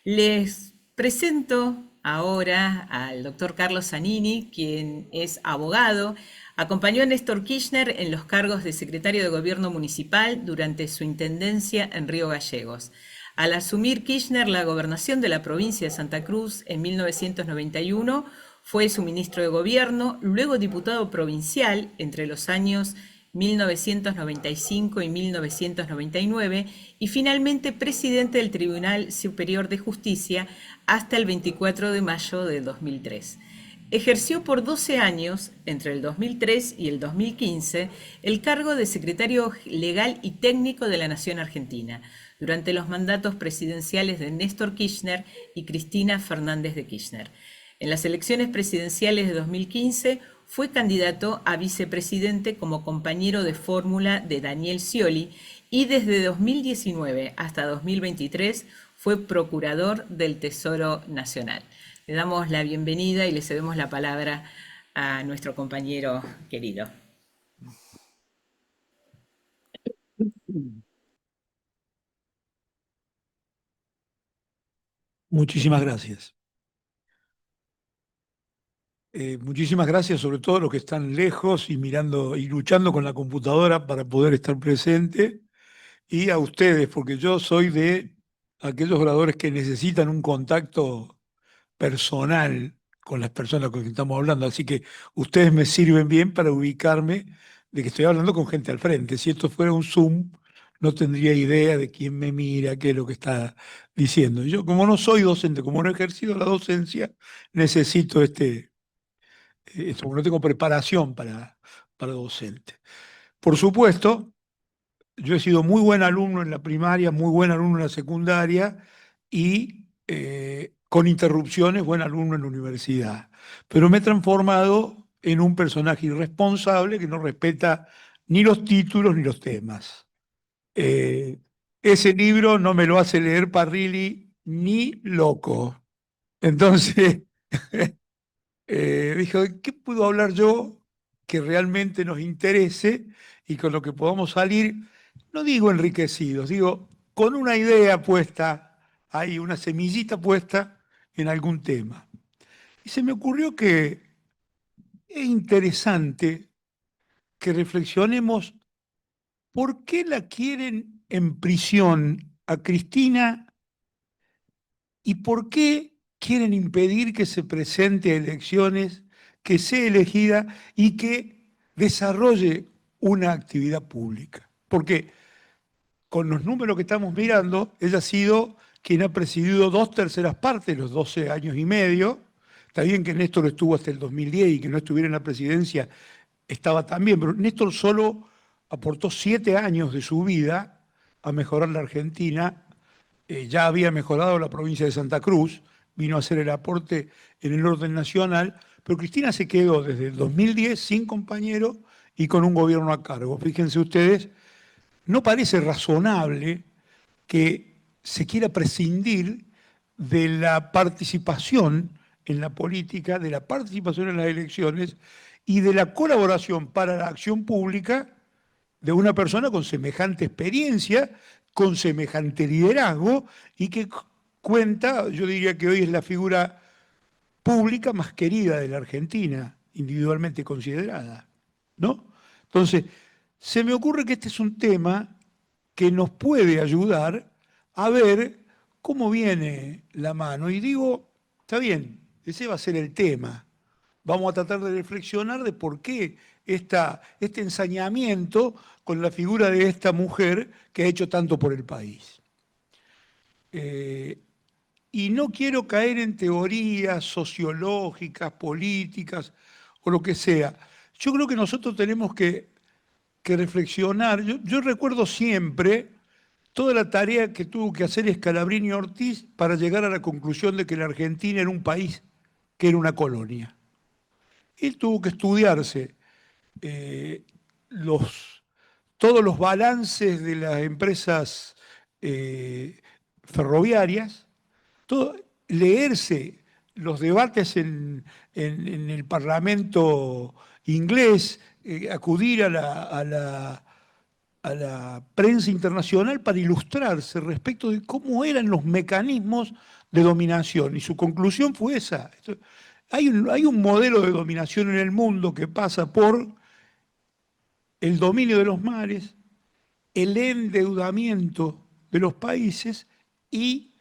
Les presento ahora al doctor Carlos Zanini, quien es abogado. Acompañó a Néstor Kirchner en los cargos de secretario de Gobierno Municipal durante su intendencia en Río Gallegos. Al asumir Kirchner la gobernación de la provincia de Santa Cruz en 1991, fue su ministro de Gobierno, luego diputado provincial entre los años 1995 y 1999 y finalmente presidente del Tribunal Superior de Justicia hasta el 24 de mayo de 2003. Ejerció por 12 años, entre el 2003 y el 2015, el cargo de secretario legal y técnico de la Nación Argentina, durante los mandatos presidenciales de Néstor Kirchner y Cristina Fernández de Kirchner. En las elecciones presidenciales de 2015 fue candidato a vicepresidente como compañero de fórmula de Daniel Scioli y desde 2019 hasta 2023 fue procurador del Tesoro Nacional. Le damos la bienvenida y le cedemos la palabra a nuestro compañero querido. Muchísimas gracias. Muchísimas gracias sobre todo a los que están lejos y mirando y luchando con la computadora para poder estar presente, y a ustedes, porque yo soy de aquellos oradores que necesitan un contacto personal con las personas con las que estamos hablando, así que ustedes me sirven bien para ubicarme de que estoy hablando con gente al frente. Si esto fuera un Zoom, no tendría idea de quién me mira, qué es lo que está diciendo. Y yo, como no soy docente, como no he ejercido la docencia, necesito esto, no tengo preparación para docente. Por supuesto, yo he sido muy buen alumno en la primaria, muy buen alumno en la secundaria y con interrupciones, buen alumno en la universidad. Pero me he transformado en un personaje irresponsable que no respeta ni los títulos ni los temas. Eh, Ese libro no me lo hace leer Parrilli ni loco. Entonces, dijo, ¿qué puedo hablar yo que realmente nos interese y con lo que podamos salir, no digo enriquecidos, digo con una idea puesta ahí, una semillita puesta en algún tema? Y se me ocurrió que es interesante que reflexionemos por qué la quieren en prisión a Cristina y por qué quieren impedir que se presente a elecciones, que sea elegida y que desarrolle una actividad pública. Porque con los números que estamos mirando, ella ha sido quien ha presidido 2/3 partes, los 12 años y medio. Está bien que Néstor estuvo hasta el 2010 y que no estuviera en la presidencia estaba también, pero Néstor solo aportó 7 años de su vida a mejorar la Argentina. Ya había mejorado la provincia de Santa Cruz, vino a hacer el aporte en el orden nacional, pero Cristina se quedó desde el 2010 sin compañero y con un gobierno a cargo. Fíjense ustedes, no parece razonable que se quiera prescindir de la participación en la política, de la participación en las elecciones y de la colaboración para la acción pública de una persona con semejante experiencia, con semejante liderazgo y que cuenta, yo diría que hoy es la figura pública más querida de la Argentina, individualmente considerada, ¿no? Entonces, se me ocurre que este es un tema que nos puede ayudar a ver cómo viene la mano. Y digo, está bien, ese va a ser el tema. Vamos a tratar de reflexionar de por qué este ensañamiento con la figura de esta mujer que ha hecho tanto por el país. Y no quiero caer en teorías sociológicas, políticas o lo que sea. Yo creo que nosotros tenemos que reflexionar. Yo recuerdo siempre toda la tarea que tuvo que hacer Scalabrini Ortiz para llegar a la conclusión de que la Argentina era un país que era una colonia. Él tuvo que estudiarse eh, los, todos los balances de las empresas ferroviarias, leerse los debates en el Parlamento inglés, acudir a la prensa internacional para ilustrarse respecto de cómo eran los mecanismos de dominación. Y su conclusión fue esa. Hay un modelo de dominación en el mundo que pasa por el dominio de los mares, el endeudamiento de los países y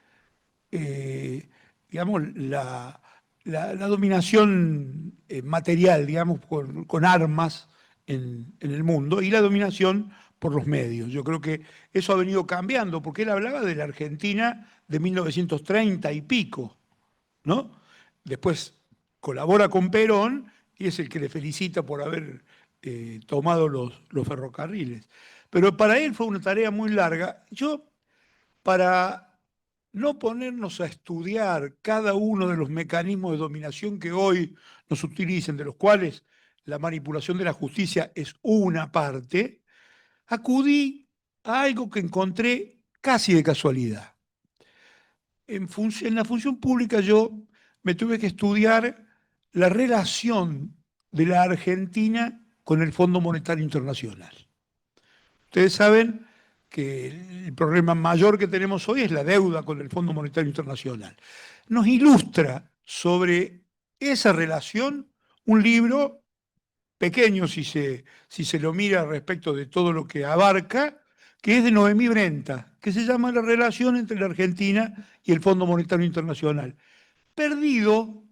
digamos, la dominación material, digamos, con armas en el mundo y la dominación por los medios. Yo creo que eso ha venido cambiando, porque él hablaba de la Argentina de 1930 y pico, ¿no? Después colabora con Perón y es el que le felicita por haber tomado los ferrocarriles. Pero para él fue una tarea muy larga. Yo, para no ponernos a estudiar cada uno de los mecanismos de dominación que hoy nos utilizan, de los cuales la manipulación de la justicia es una parte, acudí a algo que encontré casi de casualidad. En la función pública yo me tuve que estudiar la relación de la Argentina con el Fondo Monetario Internacional. Ustedes saben que el problema mayor que tenemos hoy es la deuda con el Fondo Monetario Internacional. Nos ilustra sobre esa relación un libro pequeño, si se lo mira respecto de todo lo que abarca, que es de Noemí Brenta, que se llama La relación entre la Argentina y el Fondo Monetario Internacional. Perdido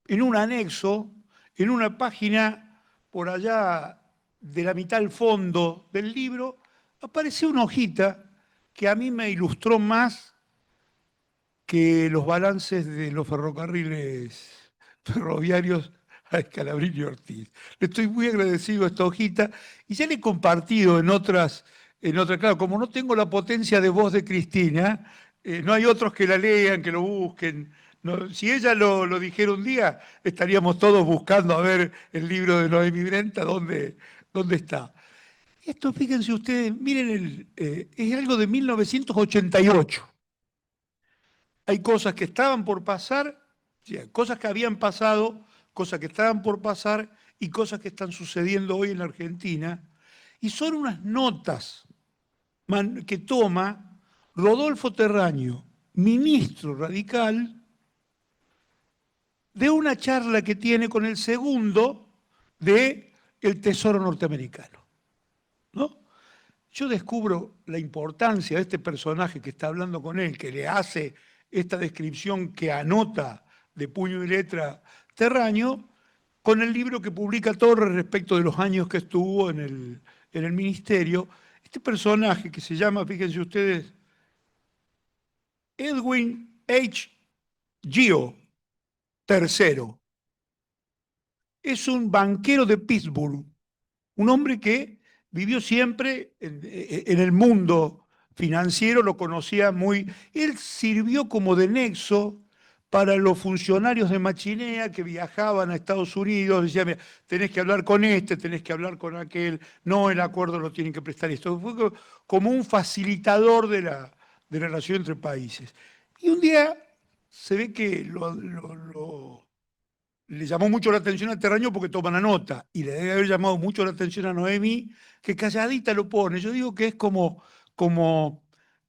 en un anexo, en una página por allá de la mitad al fondo del libro, apareció una hojita que a mí me ilustró más que los balances de los ferrocarriles ferroviarios a Scalabrini y Ortiz. Le estoy muy agradecido a esta hojita y ya le he compartido claro, como no tengo la potencia de voz de Cristina, no hay otros que la lean, que lo busquen. Si ella lo dijera un día, estaríamos todos buscando a ver el libro de Noemí Brenta, dónde está. Esto, fíjense ustedes, miren, es algo de 1988. Hay cosas que estaban por pasar, sí, hay cosas que habían pasado, cosas que estaban por pasar y cosas que están sucediendo hoy en la Argentina. Y son unas notas que toma Rodolfo Terraño, ministro radical, de una charla que tiene con el segundo del Tesoro norteamericano, ¿no? Yo descubro la importancia de este personaje que está hablando con él, que le hace esta descripción que anota de puño y letra Terraño, con el libro que publica Torres respecto de los años que estuvo en el ministerio. Este personaje que se llama, fíjense ustedes, Edwin H. Gio III, es un banquero de Pittsburgh, un hombre que vivió siempre en el mundo financiero, lo conocía muy. Él sirvió como de nexo para los funcionarios de Machinea que viajaban a Estados Unidos, decía, mira, tenés que hablar con este, tenés que hablar con aquel, no, el acuerdo lo tienen que prestar esto. Fue como un facilitador de la relación entre países. Y un día se ve que le llamó mucho la atención a Terraño porque toma la nota, y le debe haber llamado mucho la atención a Noemí, que calladita lo pone. Yo digo que es como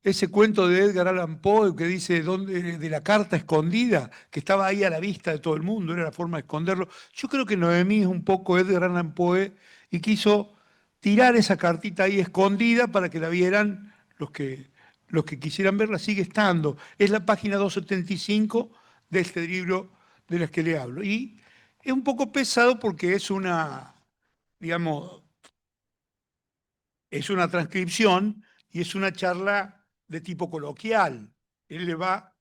ese cuento de Edgar Allan Poe que dice de la carta escondida, que estaba ahí a la vista de todo el mundo, era la forma de esconderlo. Yo creo que Noemí es un poco Edgar Allan Poe y quiso tirar esa cartita ahí escondida para que la vieran los que quisieran verla. Sigue estando. Es la página 275 de este libro de las que le hablo. Y es un poco pesado porque es digamos, es una transcripción y es una charla de tipo coloquial. Él le va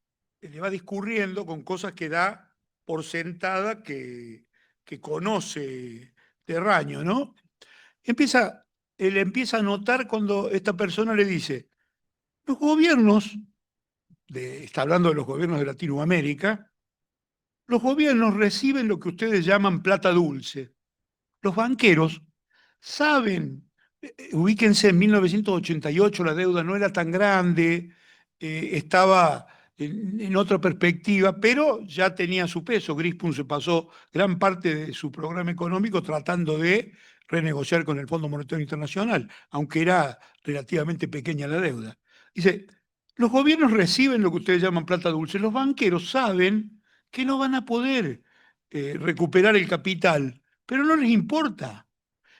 discurriendo con cosas que da por sentada que conoce Terraño, ¿no? Él empieza a notar cuando esta persona le dice, los gobiernos, está hablando de los gobiernos de Latinoamérica, los gobiernos reciben lo que ustedes llaman plata dulce. Los banqueros saben, ubíquense, en 1988 la deuda no era tan grande, estaba en otra perspectiva, pero ya tenía su peso. Grispum se pasó gran parte de su programa económico tratando de renegociar con el Fondo Monetario Internacional, aunque era relativamente pequeña la deuda. Dice, los gobiernos reciben lo que ustedes llaman plata dulce, los banqueros saben que no van a poder recuperar el capital, pero no les importa.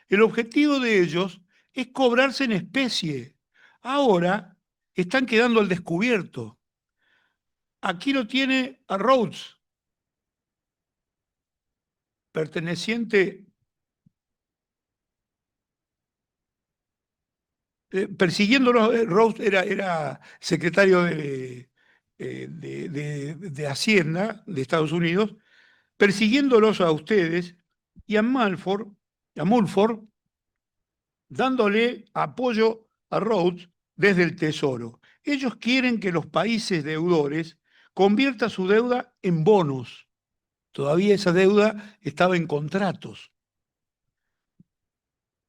El objetivo de ellos es cobrarse en especie. Ahora están quedando al descubierto. Aquí lo tiene a Rhodes, perteneciente, persiguiéndolo. Rhodes era secretario de Hacienda de Estados Unidos, persiguiéndolos a ustedes y a Mulford, dándole apoyo a Rhodes desde el Tesoro. Ellos quieren que los países deudores conviertan su deuda en bonos. Todavía esa deuda estaba en contratos.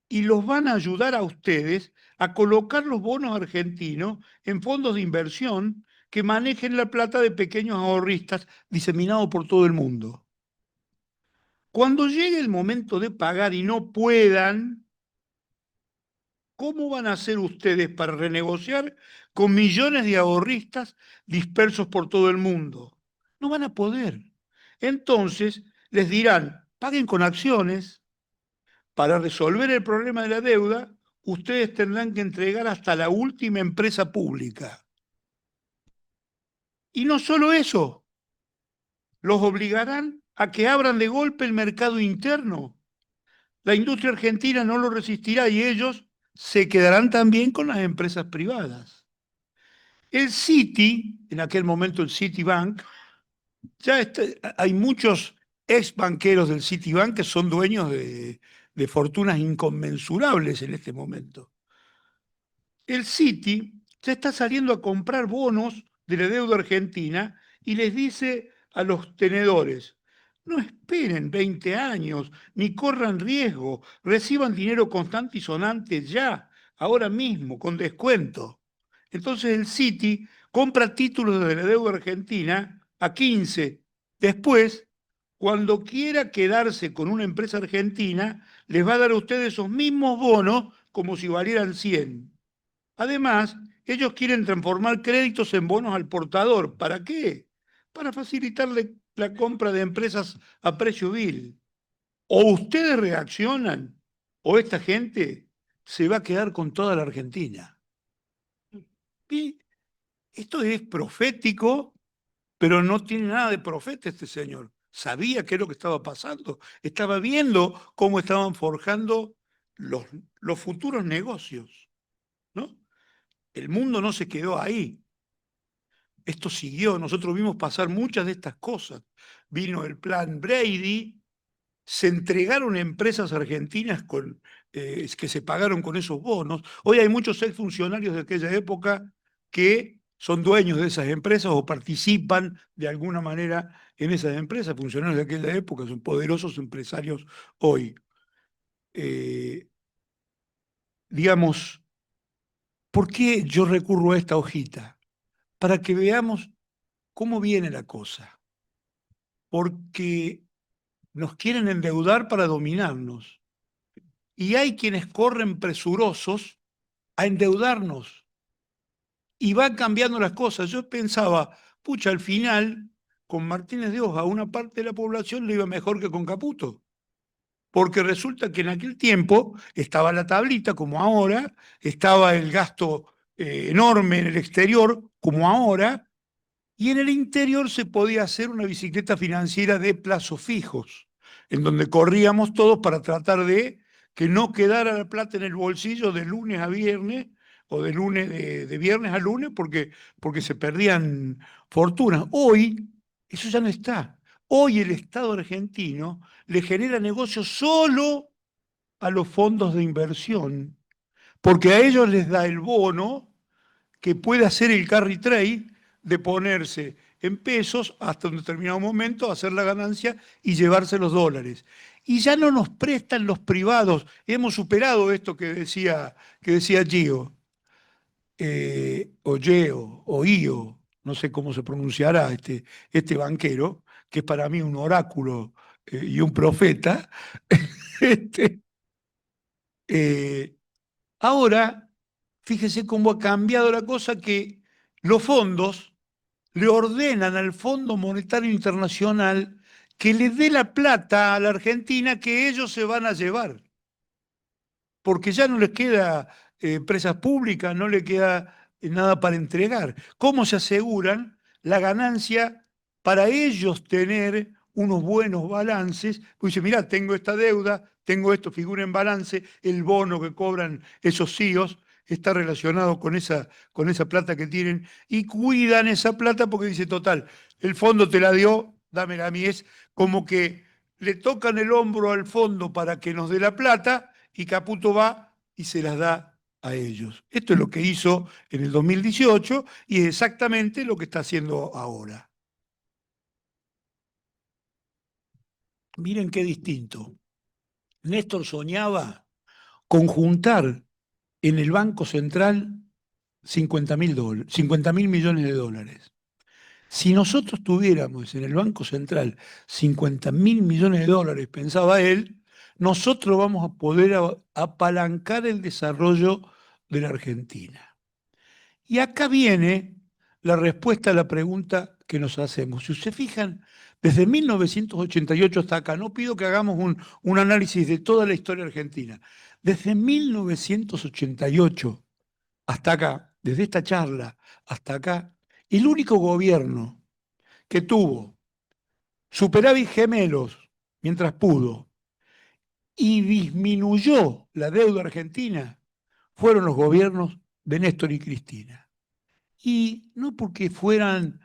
Y los van a ayudar a ustedes a colocar los bonos argentinos en fondos de inversión que manejen la plata de pequeños ahorristas diseminados por todo el mundo. Cuando llegue el momento de pagar y no puedan, ¿cómo van a hacer ustedes para renegociar con millones de ahorristas dispersos por todo el mundo? No van a poder. Entonces les dirán, paguen con acciones. Para resolver el problema de la deuda, ustedes tendrán que entregar hasta la última empresa pública. Y no solo eso, los obligarán a que abran de golpe el mercado interno. La industria argentina no lo resistirá y ellos se quedarán también con las empresas privadas. El Citi, en aquel momento el Citibank, hay muchos ex banqueros del Citibank que son dueños de fortunas inconmensurables en este momento. El Citi ya está saliendo a comprar bonos de la deuda argentina y les dice a los tenedores, no esperen 20 años, ni corran riesgo, reciban dinero constante y sonante ya, ahora mismo, con descuento. Entonces el Citi compra títulos de la deuda argentina a 15. Después, cuando quiera quedarse con una empresa argentina, les va a dar a ustedes esos mismos bonos como si valieran 100. Además, ellos quieren transformar créditos en bonos al portador. ¿Para qué? Para facilitarle la compra de empresas a precio vil. O ustedes reaccionan, o esta gente se va a quedar con toda la Argentina. Y esto es profético, pero no tiene nada de profeta este señor. Sabía qué es lo que estaba pasando. Estaba viendo cómo estaban forjando los futuros negocios, ¿no? El mundo no se quedó ahí. Esto siguió. Nosotros vimos pasar muchas de estas cosas. Vino el plan Brady, se entregaron empresas argentinas que se pagaron con esos bonos. Hoy hay muchos exfuncionarios de aquella época que son dueños de esas empresas o participan de alguna manera en esas empresas. Funcionarios de aquella época son poderosos empresarios hoy. Digamos, ¿por qué yo recurro a esta hojita? Para que veamos cómo viene la cosa. Porque nos quieren endeudar para dominarnos. Y hay quienes corren presurosos a endeudarnos. Y van cambiando las cosas. Yo pensaba, pucha, al final, con Martínez de Hoja, una parte de la población le iba mejor que con Caputo. Porque resulta que en aquel tiempo estaba la tablita, como ahora, estaba el gasto enorme en el exterior, como ahora, y en el interior se podía hacer una bicicleta financiera de plazos fijos, en donde corríamos todos para tratar de que no quedara la plata en el bolsillo de lunes a viernes o de viernes a lunes porque se perdían fortunas. Hoy eso ya no está. Hoy el Estado argentino le genera negocios solo a los fondos de inversión, porque a ellos les da el bono que puede hacer el carry trade de ponerse en pesos hasta un determinado momento, hacer la ganancia y llevarse los dólares. Y ya no nos prestan los privados. Hemos superado esto que decía Gio, o Geo, o Io, no sé cómo se pronunciará este banquero, que es para mí un oráculo y un profeta. Este, eh, Ahora, fíjese cómo ha cambiado la cosa, que los fondos le ordenan al Fondo Monetario Internacional que le dé la plata a la Argentina que ellos se van a llevar, porque ya no les queda empresas públicas, no le queda nada para entregar. ¿Cómo se aseguran la ganancia para ellos tener unos buenos balances? Pues dice, mirá, tengo esta deuda, tengo esto, figura en balance, el bono que cobran esos CEOs está relacionado con esa plata que tienen y cuidan esa plata porque dice, total, el fondo te la dio, dámela a mí. Es como que le tocan el hombro al fondo para que nos dé la plata y Caputo va y se las da a ellos. Esto es lo que hizo en el 2018 y es exactamente lo que está haciendo ahora. Miren qué distinto. Néstor soñaba con juntar en el Banco Central 50.000 millones de dólares. Si nosotros tuviéramos en el Banco Central 50.000 millones de dólares, pensaba él, nosotros vamos a poder apalancar el desarrollo de la Argentina. Y acá viene la respuesta a la pregunta que nos hacemos. Si ustedes fijan, desde 1988 hasta acá, no pido que hagamos un análisis de toda la historia argentina, desde 1988 hasta acá, desde esta charla hasta acá, el único gobierno que tuvo superávit gemelos mientras pudo y disminuyó la deuda argentina fueron los gobiernos de Néstor y Cristina. Y no porque fueran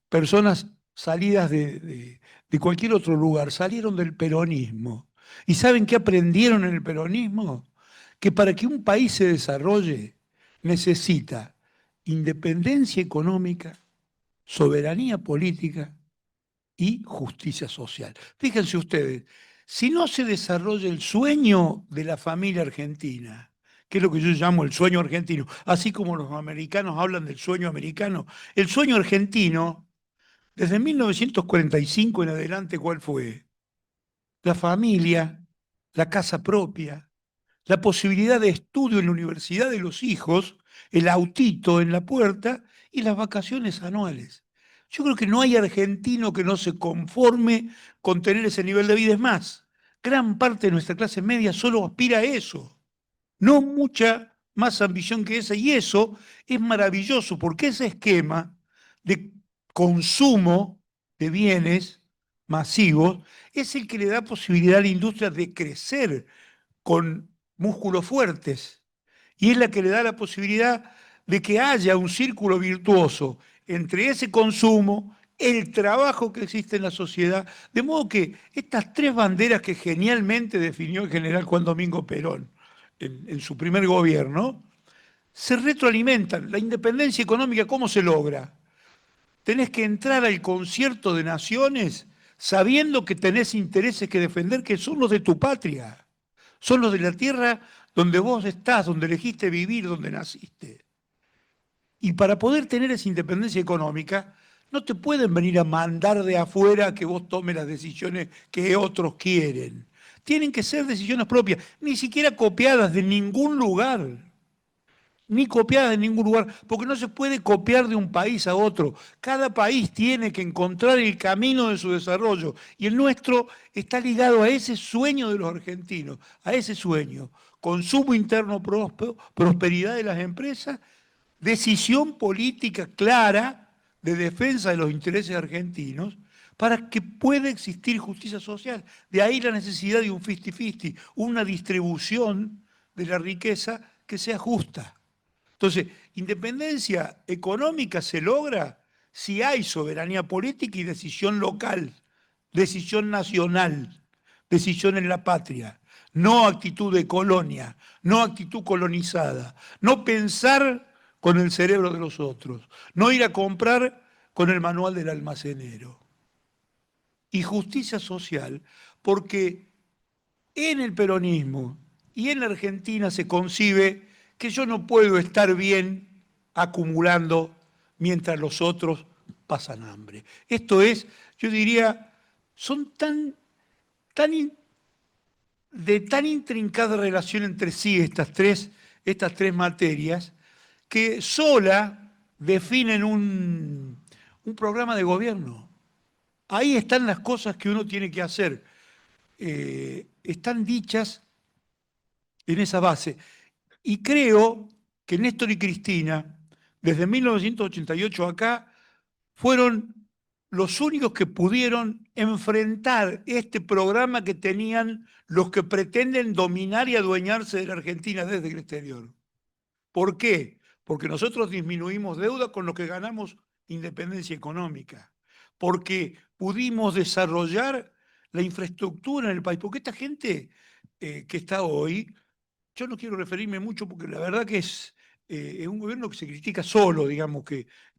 personas salidas de cualquier otro lugar, salieron del peronismo. ¿Y saben qué aprendieron en el peronismo? Que para que un país se desarrolle necesita independencia económica, soberanía política y justicia social. Fíjense ustedes, si no se desarrolla el sueño de la familia argentina, que es lo que yo llamo el sueño argentino, así como los americanos hablan del sueño americano, el sueño argentino, desde 1945 en adelante, ¿cuál fue? La familia, la casa propia, la posibilidad de estudio en la universidad de los hijos, el autito en la puerta y las vacaciones anuales. Yo creo que no hay argentino que no se conforme con tener ese nivel de vida. Es más, gran parte de nuestra clase media solo aspira a eso. No mucha más ambición que esa. Y eso es maravilloso porque ese esquema de consumo de bienes masivos es el que le da posibilidad a la industria de crecer con músculos fuertes y es la que le da la posibilidad de que haya un círculo virtuoso entre ese consumo, el trabajo que existe en la sociedad, de modo que estas tres banderas que genialmente definió el general Juan Domingo Perón en su primer gobierno, se retroalimentan. La independencia económica, ¿cómo se logra? Tenés que entrar al concierto de naciones sabiendo que tenés intereses que defender que son los de tu patria. Son los de la tierra donde vos estás, donde elegiste vivir, donde naciste. Y para poder tener esa independencia económica, no te pueden venir a mandar de afuera que vos tomes las decisiones que otros quieren. Tienen que ser decisiones propias, ni siquiera copiadas de ningún lugar. Ni copiadas de ningún lugar, porque no se puede copiar de un país a otro. Cada país tiene que encontrar el camino de su desarrollo y el nuestro está ligado a ese sueño de los argentinos, a ese sueño. Consumo interno próspero, prosperidad de las empresas, decisión política clara de defensa de los intereses argentinos para que pueda existir justicia social. De ahí la necesidad de un 50-50, una distribución de la riqueza que sea justa. Entonces, independencia económica se logra si hay soberanía política y decisión local, decisión nacional, decisión en la patria, no actitud de colonia, no actitud colonizada, no pensar con el cerebro de los otros, no ir a comprar con el manual del almacenero. Y justicia social, porque en el peronismo y en la Argentina se concibe que yo no puedo estar bien acumulando mientras los otros pasan hambre. Esto es, yo diría, son de tan intrincada relación entre sí estas tres materias que sola definen un programa de gobierno. Ahí están las cosas que uno tiene que hacer. Están dichas en esa base. Y creo que Néstor y Cristina, desde 1988 acá, fueron los únicos que pudieron enfrentar este programa que tenían los que pretenden dominar y adueñarse de la Argentina desde el exterior. ¿Por qué? Porque nosotros disminuimos deuda con lo que ganamos independencia económica. Porque pudimos desarrollar la infraestructura en el país. Porque esta gente que está hoy, yo no quiero referirme mucho porque la verdad que es un gobierno que se critica solo, digamos,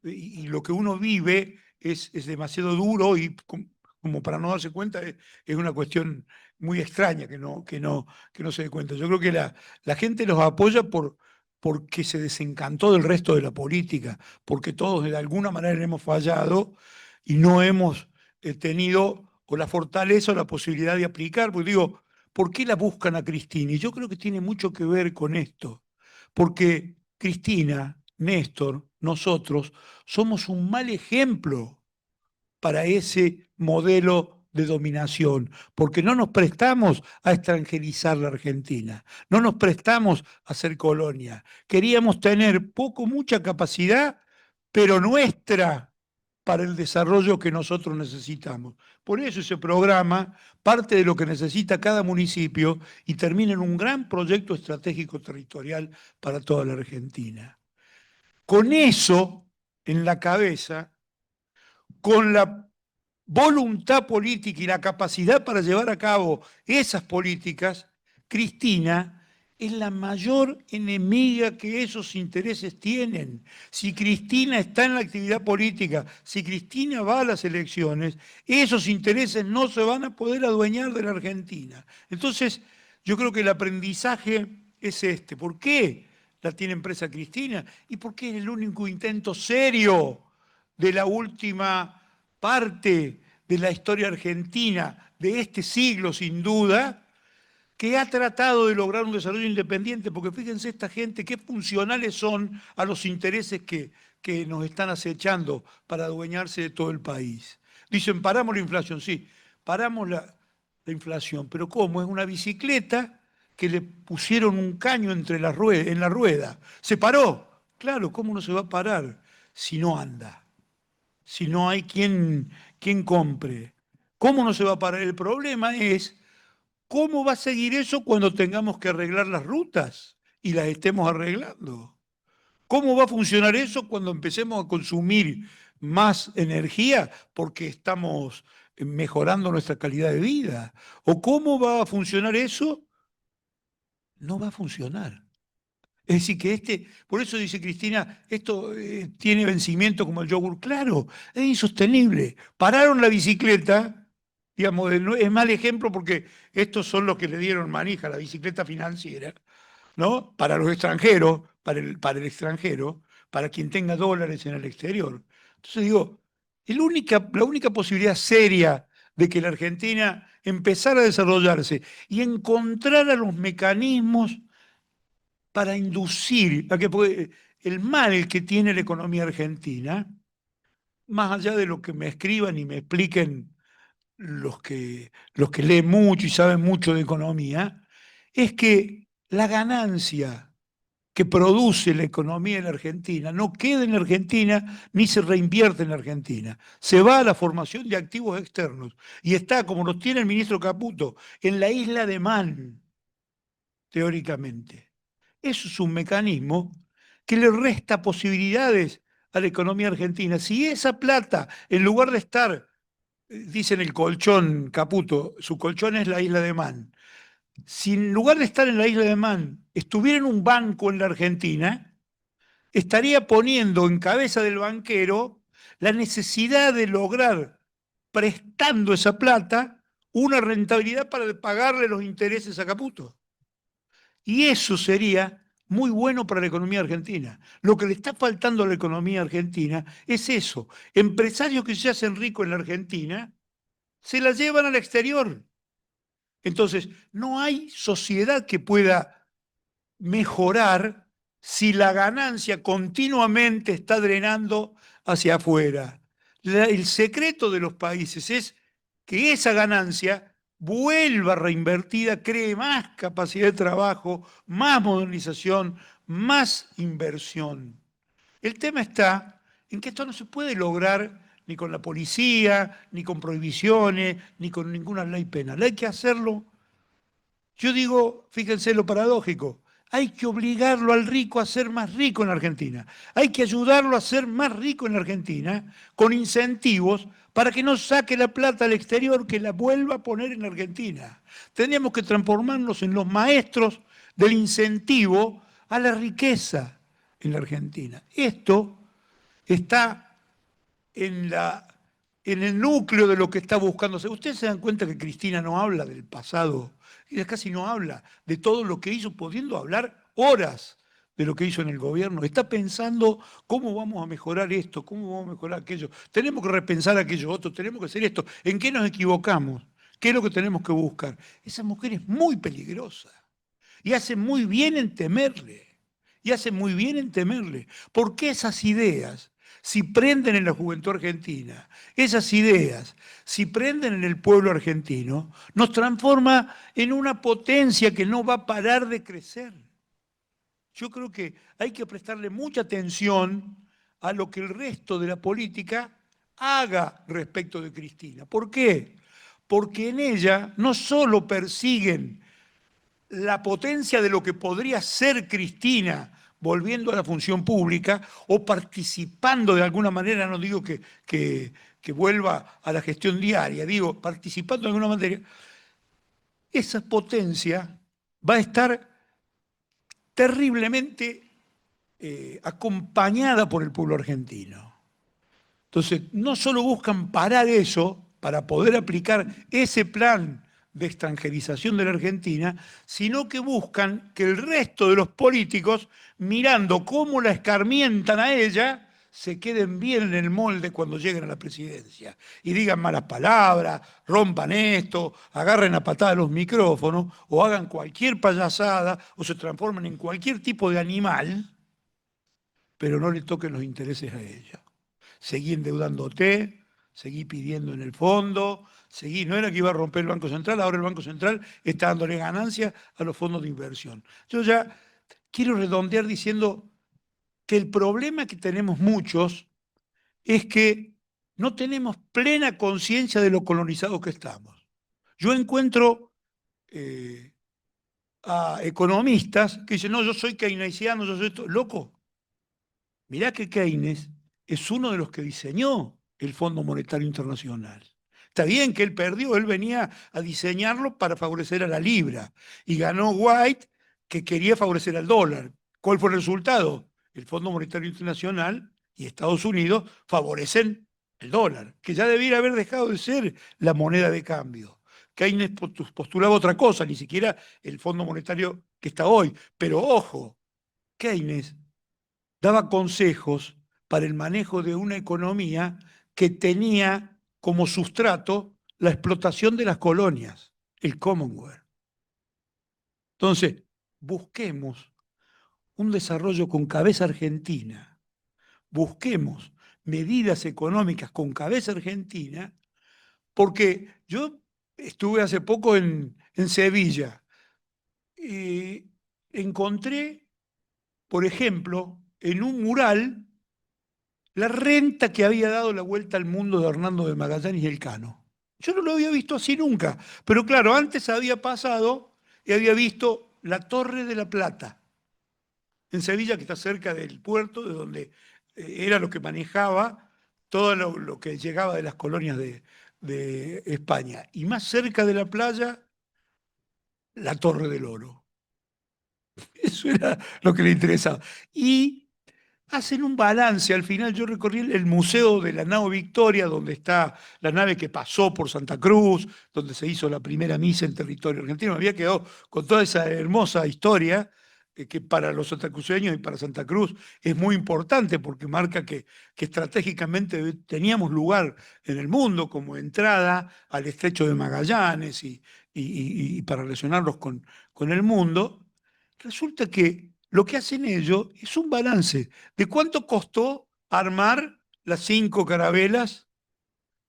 y lo que uno vive es demasiado duro y como para no darse cuenta es una cuestión muy extraña que no se dé cuenta. Yo creo que la gente los apoya porque se desencantó del resto de la política, porque todos de alguna manera hemos fallado y no hemos tenido o la fortaleza o la posibilidad de aplicar, porque digo, ¿por qué la buscan a Cristina? Y yo creo que tiene mucho que ver con esto, porque Cristina, Néstor, nosotros somos un mal ejemplo para ese modelo de dominación, porque no nos prestamos a extranjerizar la Argentina, no nos prestamos a ser colonia. Queríamos tener mucha capacidad, pero nuestra para el desarrollo que nosotros necesitamos. Por eso ese programa parte de lo que necesita cada municipio y termina en un gran proyecto estratégico territorial para toda la Argentina. Con eso en la cabeza, con la voluntad política y la capacidad para llevar a cabo esas políticas, Cristina es la mayor enemiga que esos intereses tienen. Si Cristina está en la actividad política, si Cristina va a las elecciones, esos intereses no se van a poder adueñar de la Argentina. Entonces, yo creo que el aprendizaje es este. ¿Por qué la tiene presa Cristina? Y porque es el único intento serio de la última parte de la historia argentina de este siglo, sin duda, que ha tratado de lograr un desarrollo independiente, porque fíjense esta gente, qué funcionales son a los intereses que nos están acechando para adueñarse de todo el país. Dicen, paramos la inflación, sí, paramos la inflación, pero ¿cómo? Es una bicicleta que le pusieron un caño en la rueda. ¿Se paró? Claro, ¿cómo no se va a parar si no anda? Si no hay quien compre. ¿Cómo no se va a parar? El problema es cómo va a seguir eso cuando tengamos que arreglar las rutas y las estemos arreglando. ¿Cómo va a funcionar eso cuando empecemos a consumir más energía porque estamos mejorando nuestra calidad de vida? ¿O cómo va a funcionar eso? No va a funcionar. Es decir, que por eso dice Cristina, esto tiene vencimiento como el yogur. Claro, es insostenible. Pararon la bicicleta, digamos, es mal ejemplo porque estos son los que le dieron manija a la bicicleta financiera, ¿no? Para los extranjeros, para el extranjero, para quien tenga dólares en el exterior. Entonces digo, la única posibilidad seria de que la Argentina empezara a desarrollarse y encontrara los mecanismos para inducir, porque el mal que tiene la economía argentina, más allá de lo que me escriban y me expliquen los que leen mucho y saben mucho de economía, es que la ganancia que produce la economía en la Argentina no queda en la Argentina ni se reinvierte en la Argentina. Se va a la formación de activos externos y está, como nos tiene el ministro Caputo, en la isla de Man, teóricamente. Eso es un mecanismo que le resta posibilidades a la economía argentina. Si esa plata, en lugar de estar, dicen el colchón Caputo, su colchón es la isla de Man, si en lugar de estar en la isla de Man estuviera en un banco en la Argentina, estaría poniendo en cabeza del banquero la necesidad de lograr, prestando esa plata, una rentabilidad para pagarle los intereses a Caputo. Y eso sería muy bueno para la economía argentina. Lo que le está faltando a la economía argentina es eso. Empresarios que se hacen ricos en la Argentina se la llevan al exterior. Entonces, no hay sociedad que pueda mejorar si la ganancia continuamente está drenando hacia afuera. El secreto de los países es que esa ganancia vuelva reinvertida, cree más capacidad de trabajo, más modernización, más inversión. El tema está en que esto no se puede lograr ni con la policía, ni con prohibiciones, ni con ninguna ley penal. Hay que hacerlo. Yo digo, fíjense lo paradójico, hay que obligarlo al rico a ser más rico en la Argentina. Hay que ayudarlo a ser más rico en la Argentina con incentivos para que no saque la plata al exterior, que la vuelva a poner en la Argentina. Tendríamos que transformarnos en los maestros del incentivo a la riqueza en la Argentina. Esto está en el núcleo de lo que está buscándose. Ustedes se dan cuenta que Cristina no habla del pasado, ella casi no habla de todo lo que hizo, pudiendo hablar horas de lo que hizo en el gobierno? ¿Está pensando cómo vamos a mejorar esto, cómo vamos a mejorar aquello? Tenemos que repensar aquello otro, tenemos que hacer esto. ¿En qué nos equivocamos? ¿Qué es lo que tenemos que buscar? Esa mujer es muy peligrosa y hace muy bien en temerle. Y hace muy bien en temerle. Porque esas ideas, si prenden en la juventud argentina, esas ideas, si prenden en el pueblo argentino, nos transforma en una potencia que no va a parar de crecer. Yo creo que hay que prestarle mucha atención a lo que el resto de la política haga respecto de Cristina. ¿Por qué? Porque en ella no solo persiguen la potencia de lo que podría ser Cristina volviendo a la función pública o participando de alguna manera, no digo que vuelva a la gestión diaria, digo participando de alguna manera, esa potencia va a estar terriblemente acompañada por el pueblo argentino. Entonces, no solo buscan parar eso para poder aplicar ese plan de extranjerización de la Argentina, sino que buscan que el resto de los políticos, mirando cómo la escarmientan a ella, se queden bien en el molde cuando lleguen a la presidencia y digan malas palabras, rompan esto, agarren a patada los micrófonos o hagan cualquier payasada o se transformen en cualquier tipo de animal, pero no le toquen los intereses a ella. Seguí endeudándote, seguí pidiendo en el fondo, seguí, no era que iba a romper el Banco Central, ahora el Banco Central está dándole ganancias a los fondos de inversión. Yo ya quiero redondear diciendo que el problema que tenemos muchos es que no tenemos plena conciencia de lo colonizados que estamos. Yo encuentro a economistas que dicen, no, yo soy keynesiano, yo soy esto. Loco, mirá que Keynes es uno de los que diseñó el Fondo Monetario Internacional. Está bien que él perdió, él venía a diseñarlo para favorecer a la libra y ganó White, que quería favorecer al dólar. ¿Cuál fue el resultado? El Fondo Monetario Internacional y Estados Unidos favorecen el dólar, que ya debiera haber dejado de ser la moneda de cambio. Keynes postulaba otra cosa, ni siquiera el Fondo Monetario que está hoy. Pero ojo, Keynes daba consejos para el manejo de una economía que tenía como sustrato la explotación de las colonias, el Commonwealth. Entonces, busquemos un desarrollo con cabeza argentina, busquemos medidas económicas con cabeza argentina, porque yo estuve hace poco en Sevilla y encontré, por ejemplo, en un mural la renta que había dado la vuelta al mundo de Hernando de Magallanes y Elcano. Yo no lo había visto así nunca, pero claro, antes había pasado y había visto la Torre de la Plata en Sevilla, que está cerca del puerto, de donde era lo que manejaba todo lo que llegaba de las colonias de España. Y más cerca de la playa, la Torre del Oro. Eso era lo que le interesaba. Y hacen un balance. Al final yo recorrí el Museo de la Nao Victoria, donde está la nave que pasó por Santa Cruz, donde se hizo la primera misa en territorio argentino. Me había quedado con toda esa hermosa historia que para los santacruceños y para Santa Cruz es muy importante porque marca que estratégicamente teníamos lugar en el mundo como entrada al Estrecho de Magallanes y para relacionarlos con el mundo. Resulta que lo que hacen ellos es un balance de cuánto costó armar las 5 carabelas,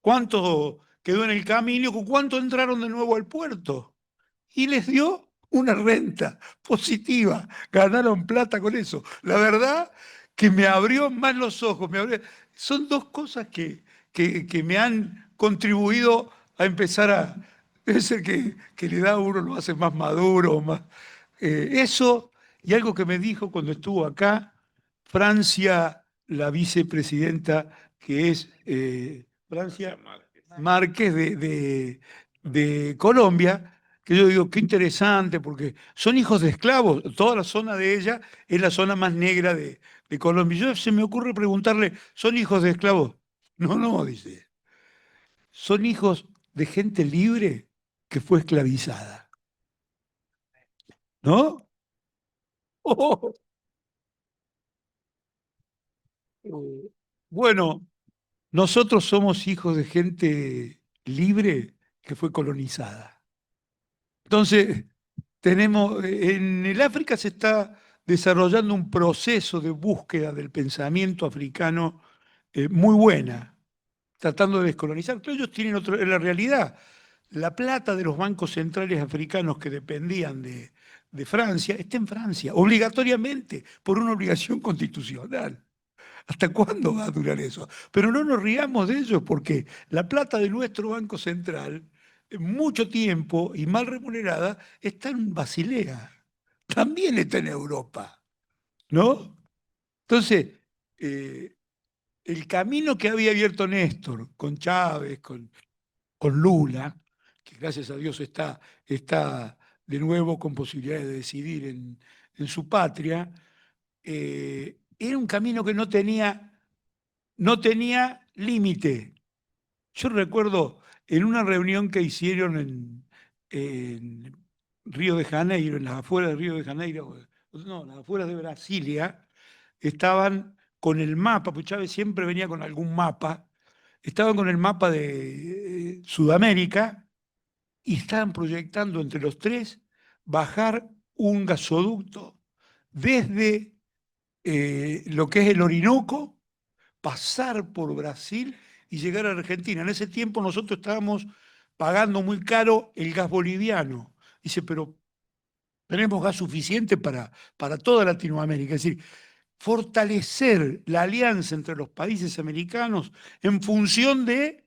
cuánto quedó en el camino, con cuánto entraron de nuevo al puerto. Y les dio una renta positiva, ganaron plata con eso. La verdad que me abrió más los ojos, son dos cosas que me han contribuido a empezar a... Debe ser que la edad a uno lo hace más maduro, más... eso y algo que me dijo cuando estuvo acá, Francia, la vicepresidenta, que es Francia Márquez de Colombia, que yo digo, qué interesante, porque son hijos de esclavos, toda la zona de ella es la zona más negra de Colombia. Yo se me ocurre preguntarle, ¿son hijos de esclavos? No, no, dice, son hijos de gente libre que fue esclavizada. ¿No? Eh, bueno, nosotros somos hijos de gente libre que fue colonizada. Entonces, en el África se está desarrollando un proceso de búsqueda del pensamiento africano muy buena, tratando de descolonizar. Pero ellos tienen en la realidad, la plata de los bancos centrales africanos que dependían de Francia está en Francia, obligatoriamente, por una obligación constitucional. ¿Hasta cuándo va a durar eso? Pero no nos riamos de ellos porque la plata de nuestro Banco Central, mucho tiempo y mal remunerada, está en Basilea. También está en Europa, ¿no? Entonces, eh, el camino que había abierto Néstor con Chávez, con Lula, que gracias a Dios está de nuevo con posibilidades de decidir en su patria, era un camino que no tenía límite. Yo recuerdo en una reunión que hicieron en Río de Janeiro, en las afueras de Río de Janeiro, no, en las afueras de Brasilia, estaban con el mapa, pues Chávez siempre venía con algún mapa, estaban con el mapa de Sudamérica y estaban proyectando entre los tres bajar un gasoducto desde lo que es el Orinoco, pasar por Brasil y llegar a Argentina. En ese tiempo nosotros estábamos pagando muy caro el gas boliviano. Dice, pero tenemos gas suficiente para toda Latinoamérica. Es decir, fortalecer la alianza entre los países americanos en función de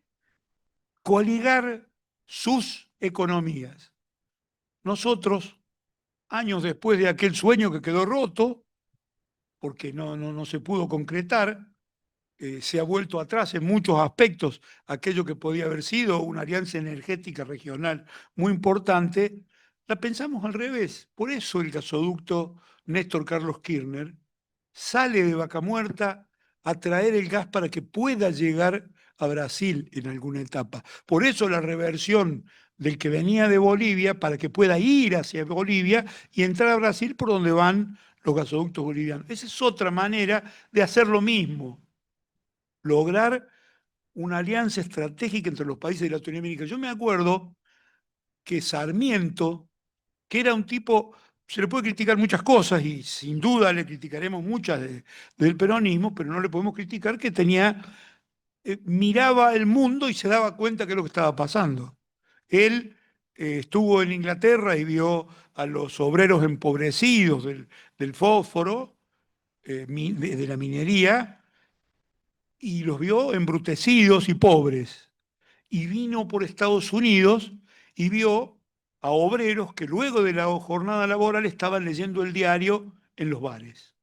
coligar sus economías. Nosotros, años después de aquel sueño que quedó roto, porque no se pudo concretar, se ha vuelto atrás en muchos aspectos aquello que podía haber sido una alianza energética regional muy importante, la pensamos al revés. Por eso el gasoducto Néstor Carlos Kirchner sale de Vaca Muerta a traer el gas para que pueda llegar a Brasil en alguna etapa. Por eso la reversión del que venía de Bolivia para que pueda ir hacia Bolivia y entrar a Brasil por donde van los gasoductos bolivianos. Esa es otra manera de hacer lo mismo, lograr una alianza estratégica entre los países de Latinoamérica. Yo me acuerdo que Sarmiento, que era un tipo, se le puede criticar muchas cosas y sin duda le criticaremos muchas del peronismo, pero no le podemos criticar que miraba el mundo y se daba cuenta que es lo que estaba pasando. Él estuvo en Inglaterra y vio a los obreros empobrecidos del fósforo, de la minería, y los vio embrutecidos y pobres. Y vino por Estados Unidos y vio a obreros que luego de la jornada laboral estaban leyendo el diario en los bares.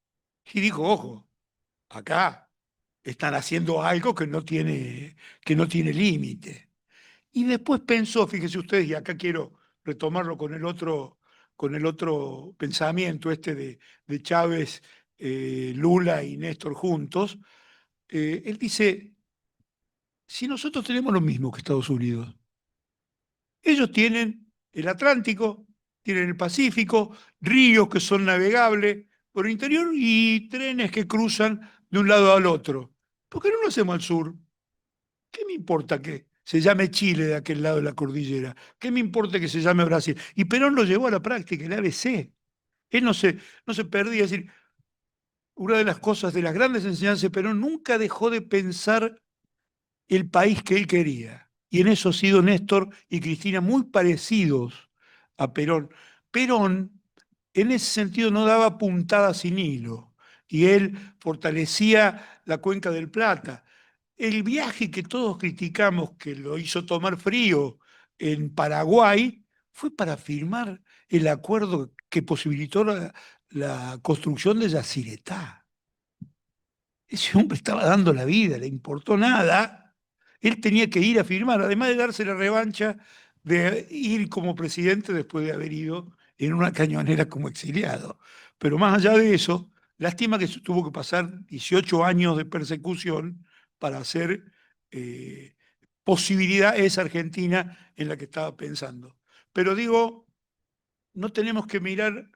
Y dijo, ojo, acá están haciendo algo que no tiene límite. Y después pensó, fíjense ustedes, y acá quiero retomarlo con el otro pensamiento este de Chávez, Lula y Néstor juntos. Él dice, si nosotros tenemos lo mismo que Estados Unidos, ellos tienen el Atlántico, tienen el Pacífico, ríos que son navegables por el interior y trenes que cruzan de un lado al otro. ¿Por qué no lo hacemos al sur? ¿Qué me importa que se llame Chile de aquel lado de la cordillera? ¿Qué me importa que se llame Brasil? Y Perón lo llevó a la práctica, el ABC. Él no se perdía. Es decir, una de las cosas, de las grandes enseñanzas de Perón, nunca dejó de pensar el país que él quería. Y en eso ha sido Néstor y Cristina muy parecidos a Perón. Perón, en ese sentido, no daba puntada sin hilo y él fortalecía la cuenca del Plata. El viaje que todos criticamos, que lo hizo tomar frío en Paraguay, fue para firmar el acuerdo que posibilitó la construcción de Yacyretá. Ese hombre estaba dando la vida, le importó nada. Él tenía que ir a firmar, además de darse la revancha de ir como presidente después de haber ido en una cañonera como exiliado. Pero más allá de eso, lástima que tuvo que pasar 18 años de persecución para hacer posibilidad esa Argentina en la que estaba pensando. Pero digo, no tenemos que mirar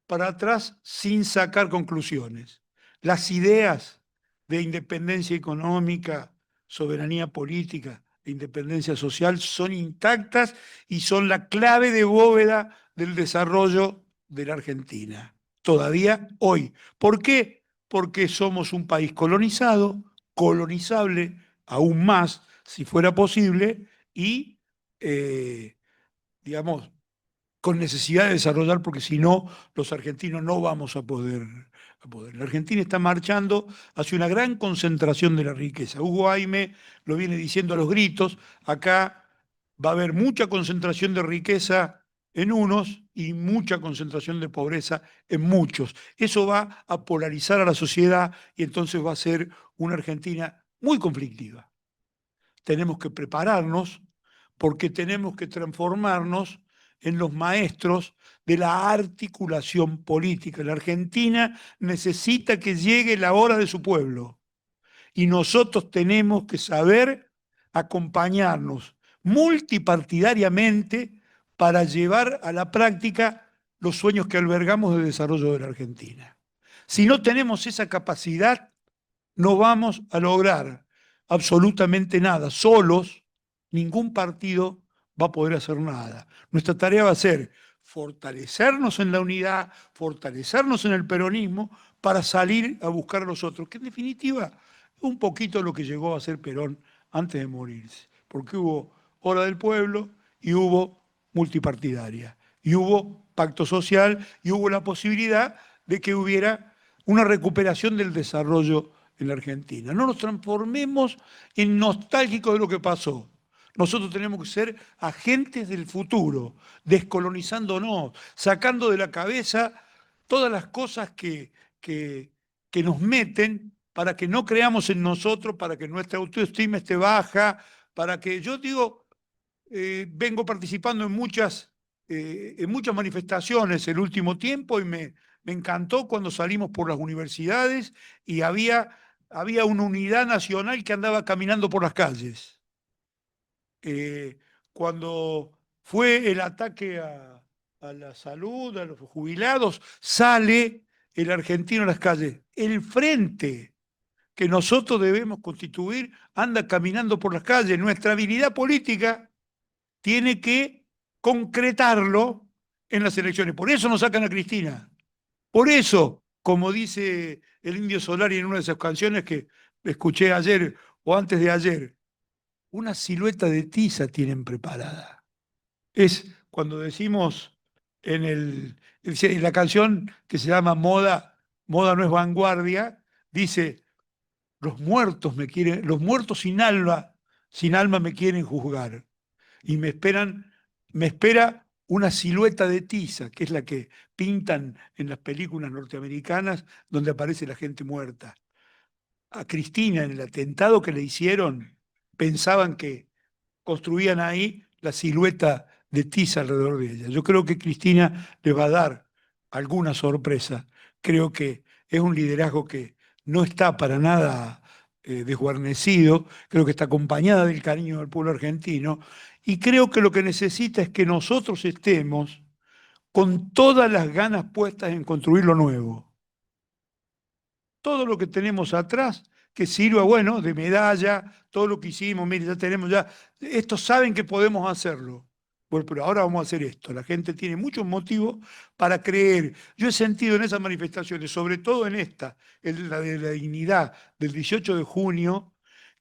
para atrás sin sacar conclusiones. Las ideas de independencia económica, soberanía política e independencia social son intactas y son la clave de bóveda del desarrollo de la Argentina, todavía hoy. ¿Por qué? Porque somos un país colonizado, colonizable aún más, si fuera posible, y, digamos, con necesidad de desarrollar, porque si no, los argentinos no vamos a poder. La Argentina está marchando hacia una gran concentración de la riqueza. Hugo Aime lo viene diciendo a los gritos, acá va a haber mucha concentración de riqueza en unos y mucha concentración de pobreza en muchos. Eso va a polarizar a la sociedad y entonces va a ser una Argentina muy conflictiva. Tenemos que prepararnos porque tenemos que transformarnos en los maestros de la articulación política. La Argentina necesita que llegue la hora de su pueblo y nosotros tenemos que saber acompañarnos multipartidariamente para llevar a la práctica los sueños que albergamos de desarrollo de la Argentina. Si no tenemos esa capacidad, no vamos a lograr absolutamente nada. Solos, ningún partido va a poder hacer nada. Nuestra tarea va a ser fortalecernos en la unidad, fortalecernos en el peronismo para salir a buscar a los otros, que en definitiva es un poquito lo que llegó a hacer Perón antes de morirse, porque hubo hora del pueblo y hubo multipartidaria, y hubo pacto social y hubo la posibilidad de que hubiera una recuperación del desarrollo en la Argentina. No nos transformemos en nostálgicos de lo que pasó. Nosotros tenemos que ser agentes del futuro, descolonizándonos, sacando de la cabeza todas las cosas que nos meten para que no creamos en nosotros, para que nuestra autoestima esté baja, para que, yo digo, vengo participando en muchas manifestaciones el último tiempo y me encantó cuando salimos por las universidades y había una unidad nacional que andaba caminando por las calles. Cuando fue el ataque a la salud, a los jubilados, sale el argentino a las calles. El frente que nosotros debemos constituir anda caminando por las calles. Nuestra habilidad política tiene que concretarlo en las elecciones. Por eso nos sacan a Cristina. Por eso, como dice el Indio Solari en una de esas canciones que escuché ayer o antes de ayer, una silueta de tiza tienen preparada. Es cuando decimos en la canción que se llama Moda, Moda no es vanguardia, dice, los muertos sin alma me quieren juzgar y me espera una silueta de tiza, que es la que pintan en las películas norteamericanas donde aparece la gente muerta. A Cristina, en el atentado que le hicieron, pensaban que construían ahí la silueta de tiza alrededor de ella. Yo creo que Cristina le va a dar alguna sorpresa. Creo que es un liderazgo que no está para nada desguarnecido, creo que está acompañada del cariño del pueblo argentino y creo que lo que necesita es que nosotros estemos con todas las ganas puestas en construir lo nuevo. Todo lo que tenemos atrás que sirva, bueno, de medalla, todo lo que hicimos, mire, ya tenemos ya, estos saben que podemos hacerlo. Bueno, pero ahora vamos a hacer esto. La gente tiene muchos motivos para creer. Yo he sentido en esas manifestaciones, sobre todo en esta, en la de la dignidad del 18 de junio,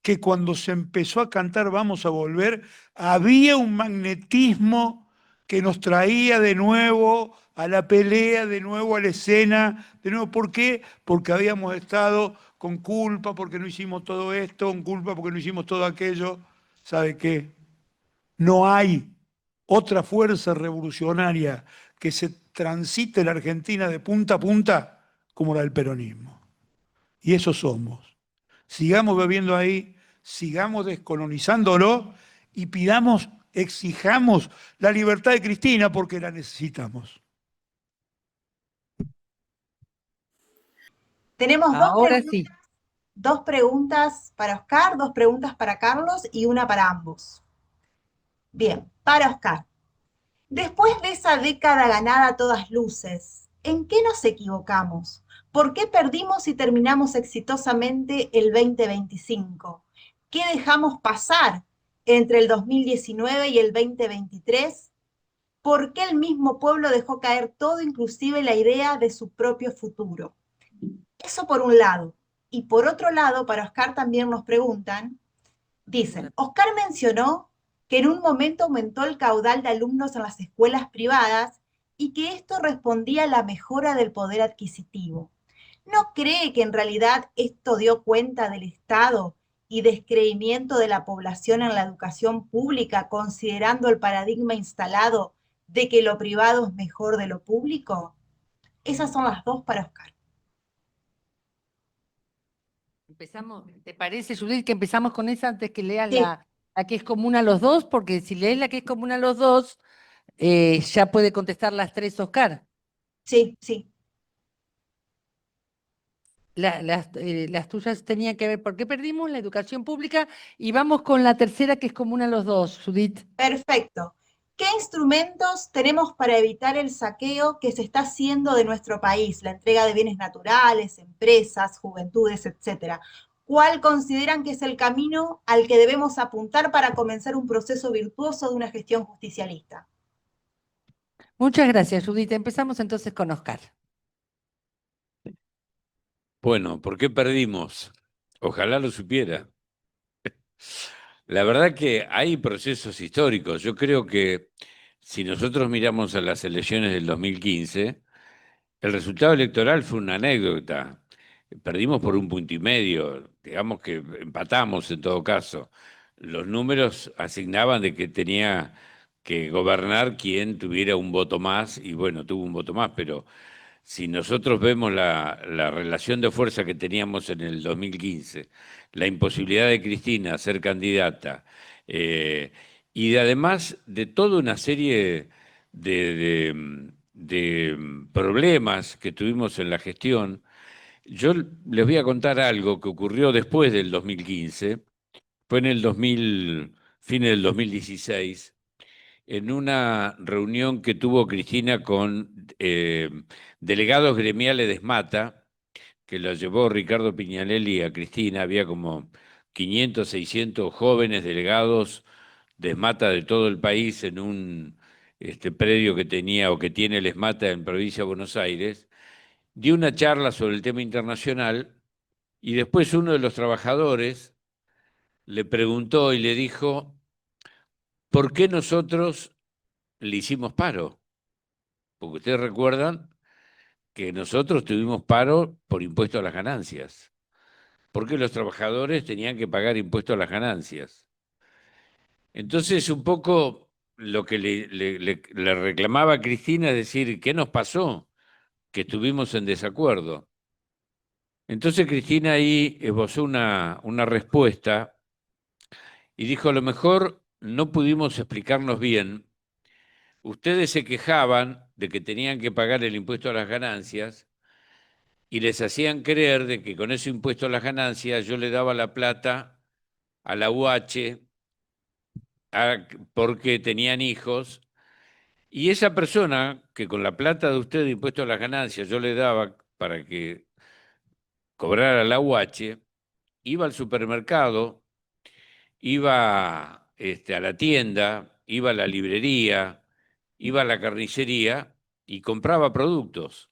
que cuando se empezó a cantar Vamos a volver, había un magnetismo que nos traía de nuevo a la pelea, de nuevo a la escena, de nuevo, ¿por qué? Porque habíamos estado con culpa, porque no hicimos todo esto, con culpa porque no hicimos todo aquello. ¿Sabe qué? No hay otra fuerza revolucionaria que se transite en la Argentina de punta a punta como la del peronismo. Y eso somos. Sigamos bebiendo ahí, sigamos descolonizándolo y pidamos, exijamos la libertad de Cristina porque la necesitamos. Tenemos Ahora sí. dos preguntas para Oscar, dos preguntas para Carlos y una para ambos. Bien, para Oscar. Después de esa década ganada a todas luces, ¿en qué nos equivocamos? ¿Por qué perdimos y terminamos exitosamente el 2025? ¿Qué dejamos pasar entre el 2019 y el 2023? ¿Por qué el mismo pueblo dejó caer todo, inclusive la idea de su propio futuro? Eso por un lado. Y por otro lado, para Oscar también nos preguntan, dicen, Oscar mencionó que en un momento aumentó el caudal de alumnos en las escuelas privadas y que esto respondía a la mejora del poder adquisitivo. ¿No cree que en realidad esto dio cuenta del Estado y descreimiento de la población en la educación pública, considerando el paradigma instalado de que lo privado es mejor de lo público? Esas son las dos para Oscar. Empezamos, ¿te parece, Judith, que empezamos con esa antes que leas Sí, la que es común a los dos? Porque si lees la que es común a los dos, ya puede contestar las tres Oscar. sí, sí. Las tuyas tenían que ver por qué perdimos la educación pública y vamos con la tercera que es común a los dos, Judith. Perfecto. ¿Qué instrumentos tenemos para evitar el saqueo que se está haciendo de nuestro país? La entrega de bienes naturales, empresas, juventudes, etcétera. ¿Cuál consideran que es el camino al que debemos apuntar para comenzar un proceso virtuoso de una gestión justicialista? Muchas gracias, Judith. Empezamos entonces con Oscar. Bueno, ¿por qué perdimos? Ojalá lo supiera. La verdad que hay procesos históricos. Yo creo que si nosotros miramos a las elecciones del 2015, el resultado electoral fue una anécdota. Perdimos por 1,5 puntos, digamos que empatamos en todo caso. Los números asignaban de que tenía que gobernar quien tuviera un voto más, y bueno, tuvo un voto más, pero si nosotros vemos la relación de fuerza que teníamos en el 2015, la imposibilidad de Cristina ser candidata, eh, y además de toda una serie de problemas que tuvimos en la gestión, yo les voy a contar algo que ocurrió después del 2015, fue en el 2000, fines del 2016, en una reunión que tuvo Cristina con delegados gremiales de SMATA, que la llevó Ricardo Piñanelli a Cristina. Había como 500, 600 jóvenes delegados de SMATA de todo el país en un predio que tenía o que tiene el SMATA en provincia de Buenos Aires. Dio una charla sobre el tema internacional y después uno de los trabajadores le preguntó y le dijo, ¿por qué nosotros le hicimos paro? Porque ustedes recuerdan que nosotros tuvimos paro por impuesto a las ganancias, porque los trabajadores tenían que pagar impuesto a las ganancias. Entonces, un poco lo que le reclamaba a Cristina es decir, ¿qué nos pasó? Que estuvimos en desacuerdo. Entonces Cristina ahí esbozó una respuesta y dijo, a lo mejor no pudimos explicarnos bien. Ustedes se quejaban de que tenían que pagar el impuesto a las ganancias y les hacían creer de que con ese impuesto a las ganancias yo le daba la plata a la UH porque tenían hijos, y esa persona que con la plata de usted de impuesto a las ganancias yo le daba para que cobrara la UH, iba al supermercado, iba a la tienda, iba a la librería, iba a la carnicería y compraba productos.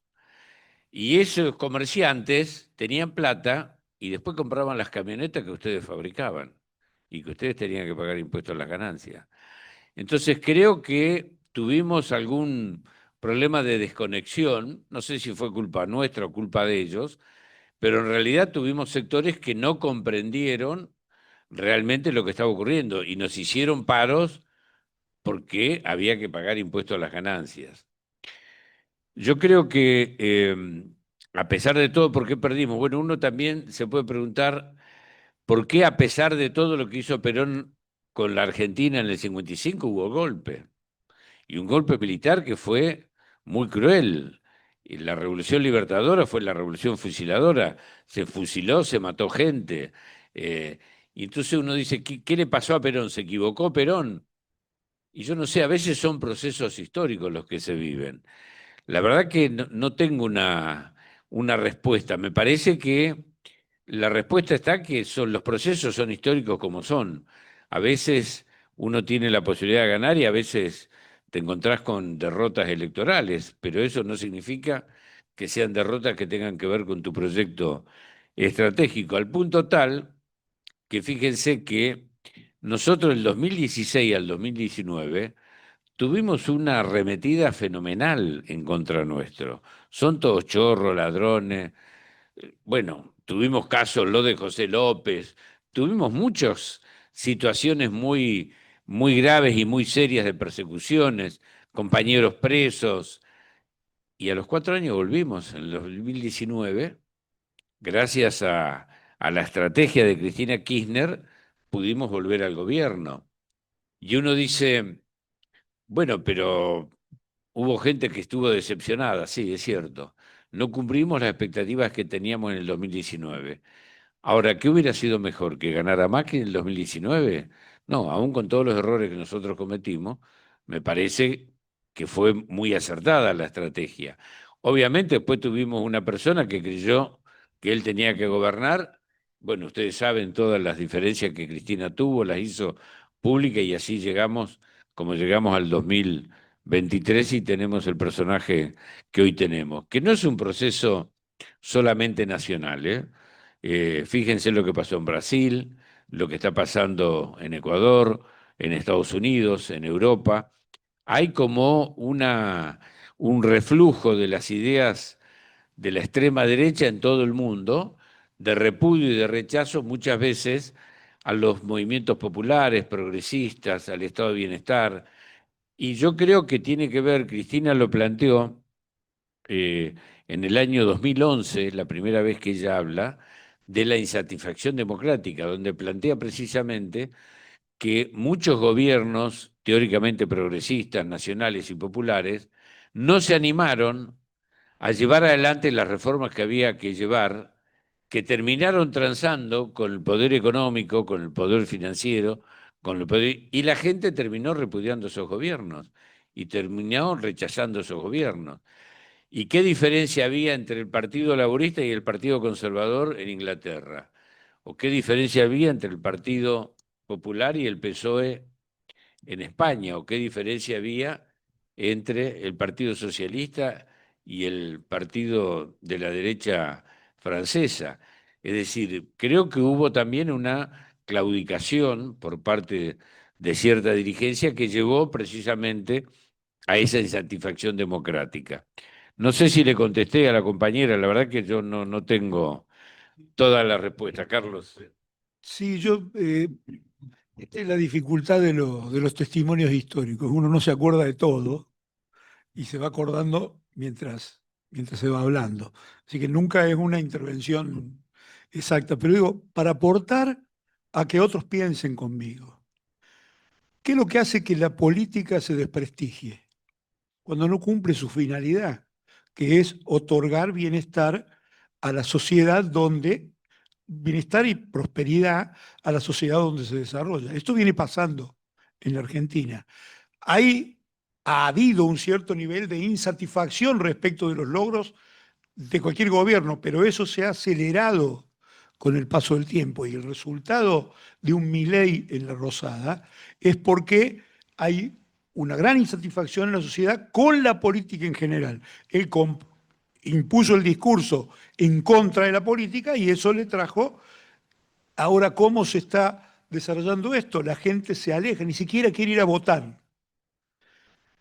Y esos comerciantes tenían plata y después compraban las camionetas que ustedes fabricaban y que ustedes tenían que pagar impuestos a las ganancias. Entonces creo que tuvimos algún problema de desconexión, no sé si fue culpa nuestra o culpa de ellos, pero en realidad tuvimos sectores que no comprendieron realmente lo que estaba ocurriendo y nos hicieron paros porque había que pagar impuestos a las ganancias. Yo creo que a pesar de todo, ¿por qué perdimos? Bueno, uno también se puede preguntar por qué a pesar de todo lo que hizo Perón con la Argentina en el 55 hubo golpe. Y un golpe militar que fue muy cruel. Y la Revolución Libertadora fue la Revolución Fusiladora. Se fusiló, se mató gente. Eh, y entonces uno dice, ¿qué le pasó a Perón? ¿Se equivocó Perón? Y yo no sé, a veces son procesos históricos los que se viven. La verdad que no tengo una respuesta. Me parece que la respuesta está que los procesos son históricos como son. A veces uno tiene la posibilidad de ganar y a veces te encontrás con derrotas electorales, pero eso no significa que sean derrotas que tengan que ver con tu proyecto estratégico, al punto tal que fíjense que nosotros del 2016 al 2019 tuvimos una arremetida fenomenal en contra nuestro. Son todos chorros, ladrones. Bueno, tuvimos casos, lo de José López, tuvimos muchas situaciones muy graves y muy serias de persecuciones, compañeros presos, y a los 4 años volvimos, en el 2019, gracias a la estrategia de Cristina Kirchner, pudimos volver al gobierno. Y uno dice, bueno, pero hubo gente que estuvo decepcionada, sí, es cierto. No cumplimos las expectativas que teníamos en el 2019. Ahora, ¿qué hubiera sido mejor? ¿Que ganara Macri en el 2019? No, aún con todos los errores que nosotros cometimos, me parece que fue muy acertada la estrategia. Obviamente, después tuvimos una persona que creyó que él tenía que gobernar. Bueno, ustedes saben todas las diferencias que Cristina tuvo, las hizo públicas y así llegamos, como llegamos al 2023 y tenemos el personaje que hoy tenemos, que no es un proceso solamente nacional, ¿eh? Fíjense lo que pasó en Brasil, lo que está pasando en Ecuador, en Estados Unidos, en Europa. Hay como un reflujo de las ideas de la extrema derecha en todo el mundo, de repudio y de rechazo muchas veces a los movimientos populares, progresistas, al estado de bienestar. Y yo creo que tiene que ver, Cristina lo planteó, eh, en el año 2011, la primera vez que ella habla, de la insatisfacción democrática, donde plantea precisamente que muchos gobiernos teóricamente progresistas, nacionales y populares, no se animaron a llevar adelante las reformas que había que llevar, que terminaron transando con el poder económico, con el poder financiero, con el poder, y la gente terminó repudiando esos gobiernos y terminó rechazando esos gobiernos. ¿Y qué diferencia había entre el Partido Laborista y el Partido Conservador en Inglaterra? ¿O qué diferencia había entre el Partido Popular y el PSOE en España? ¿O qué diferencia había entre el Partido Socialista y el Partido de la derecha francesa? Es decir, creo que hubo también una claudicación por parte de cierta dirigencia que llevó precisamente a esa insatisfacción democrática. No sé si le contesté a la compañera, la verdad que yo no tengo toda la respuesta. Carlos. Sí, esta es la dificultad de los testimonios históricos. Uno no se acuerda de todo y se va acordando mientras se va hablando. Así que nunca es una intervención exacta, pero digo, para aportar a que otros piensen conmigo. ¿Qué es lo que hace que la política se desprestigie? Cuando no cumple su finalidad, que es otorgar bienestar a la sociedad donde, bienestar y prosperidad a la sociedad donde se desarrolla. Esto viene pasando en la Argentina. Ha habido un cierto nivel de insatisfacción respecto de los logros de cualquier gobierno, pero eso se ha acelerado con el paso del tiempo y el resultado de un Milei en la Rosada es porque hay una gran insatisfacción en la sociedad con la política en general. Él impuso el discurso en contra de la política y eso le trajo. Ahora, ¿cómo se está desarrollando esto? La gente se aleja, ni siquiera quiere ir a votar.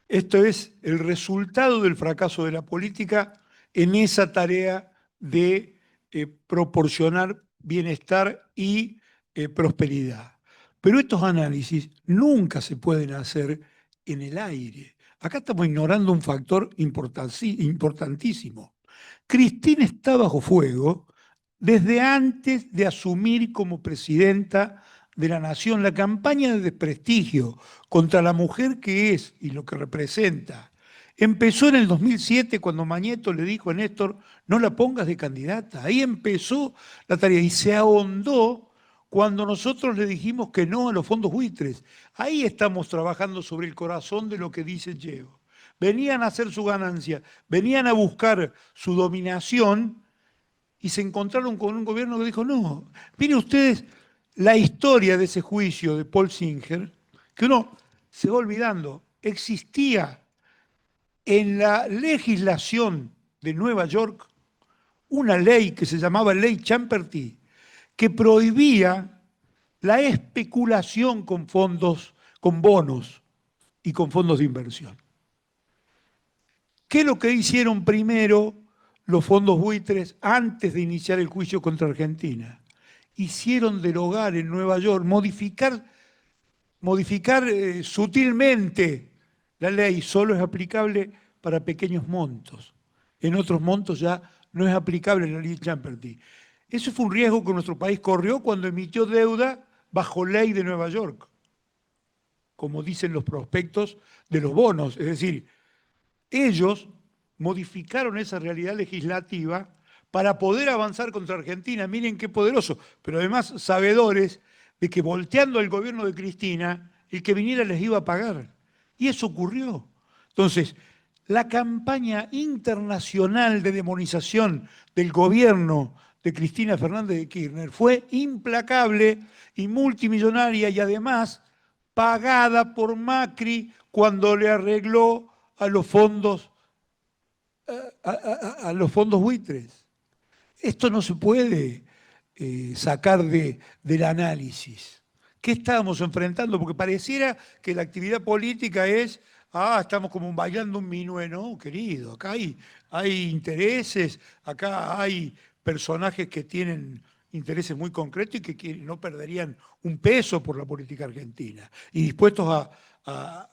Esto es el resultado del fracaso de la política en esa tarea de proporcionar bienestar y prosperidad. Pero estos análisis nunca se pueden hacer en el aire. Acá estamos ignorando un factor importantísimo. Cristina está bajo fuego desde antes de asumir como presidenta de la nación. La campaña de desprestigio contra la mujer que es y lo que representa empezó en el 2007 cuando Mañeto le dijo a Néstor, no la pongas de candidata. Ahí empezó la tarea y se ahondó cuando nosotros le dijimos que no a los fondos buitres. Ahí estamos trabajando sobre el corazón de lo que dice Geo. venían a hacer su ganancia, venían a buscar su dominación y se encontraron con un gobierno que dijo, no, miren ustedes la historia de ese juicio de Paul Singer, que uno se va olvidando, existía en la legislación de Nueva York una ley que se llamaba Ley Champerty, que prohibía la especulación con fondos, con bonos y con fondos de inversión. ¿Qué es lo que hicieron primero los fondos buitres antes de iniciar el juicio contra Argentina? Hicieron derogar en Nueva York, modificar sutilmente la ley, solo es aplicable para pequeños montos. En otros montos ya no es aplicable la ley Champerty. Eso fue un riesgo que nuestro país corrió cuando emitió deuda bajo ley de Nueva York, como dicen los prospectos de los bonos. Es decir, ellos modificaron esa realidad legislativa para poder avanzar contra Argentina. Miren qué poderoso. Pero además sabedores de que volteando el gobierno de Cristina, el que viniera les iba a pagar. Y eso ocurrió. Entonces, la campaña internacional de demonización del gobierno de Cristina Fernández de Kirchner fue implacable y multimillonaria y además pagada por Macri cuando le arregló a los fondos buitres. Esto no se puede sacar del análisis. ¿Qué estábamos enfrentando? Porque pareciera que la actividad política es, estamos como bailando un minué. No, querido, acá hay intereses, acá hay personajes que tienen intereses muy concretos y que no perderían un peso por la política argentina. Y dispuestos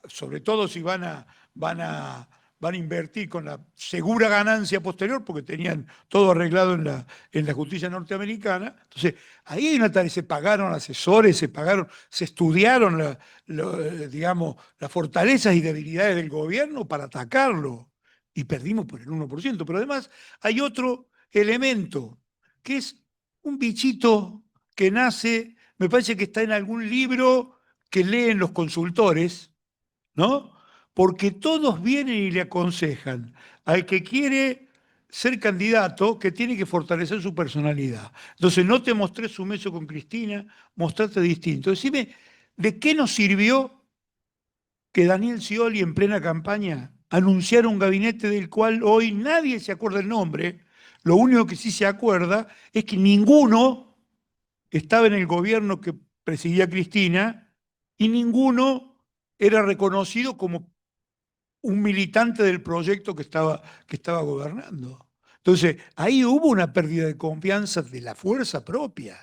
sobre todo si van a invertir con la segura ganancia posterior, porque tenían todo arreglado en la justicia norteamericana. Entonces, ahí hay una tarea, se pagaron asesores, se estudiaron digamos, las fortalezas y debilidades del gobierno para atacarlo, y perdimos por el 1%. Pero además hay otro elemento, que es un bichito que nace, me parece que está en algún libro que leen los consultores, ¿no? Porque todos vienen y le aconsejan al que quiere ser candidato que tiene que fortalecer su personalidad. Entonces, no te mostré sumeso con Cristina, mostrate distinto. Decime, ¿de qué nos sirvió que Daniel Scioli en plena campaña anunciara un gabinete del cual hoy nadie se acuerda el nombre? Lo único que sí se acuerda es que ninguno estaba en el gobierno que presidía Cristina y ninguno era reconocido como un militante del proyecto que estaba gobernando. Entonces, ahí hubo una pérdida de confianza de la fuerza propia.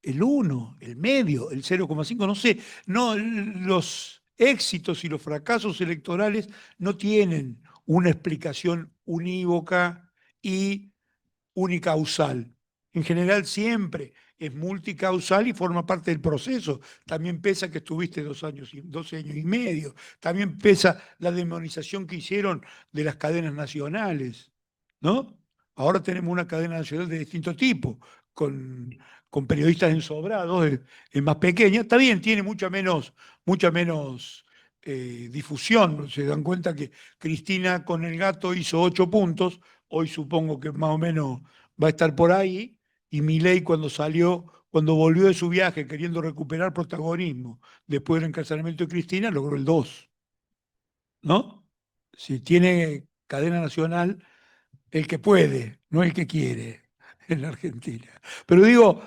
El 1, el medio, el 0,5, no sé. No, los éxitos y los fracasos electorales no tienen una explicación unívoca y unicausal. En general siempre es multicausal y forma parte del proceso. También pesa que estuviste 12 años y medio. También pesa la demonización que hicieron de las cadenas nacionales, ¿no? Ahora tenemos una cadena nacional de distinto tipo, con periodistas ensobrados, es más pequeña. Está bien, tiene mucha menos difusión. Se dan cuenta que Cristina con el gato hizo 8 puntos, hoy supongo que más o menos va a estar por ahí, y Milei cuando volvió de su viaje queriendo recuperar protagonismo después del encarcelamiento de Cristina, logró el 2, ¿no? Si tiene cadena nacional, el que puede, no el que quiere en la Argentina. Pero digo,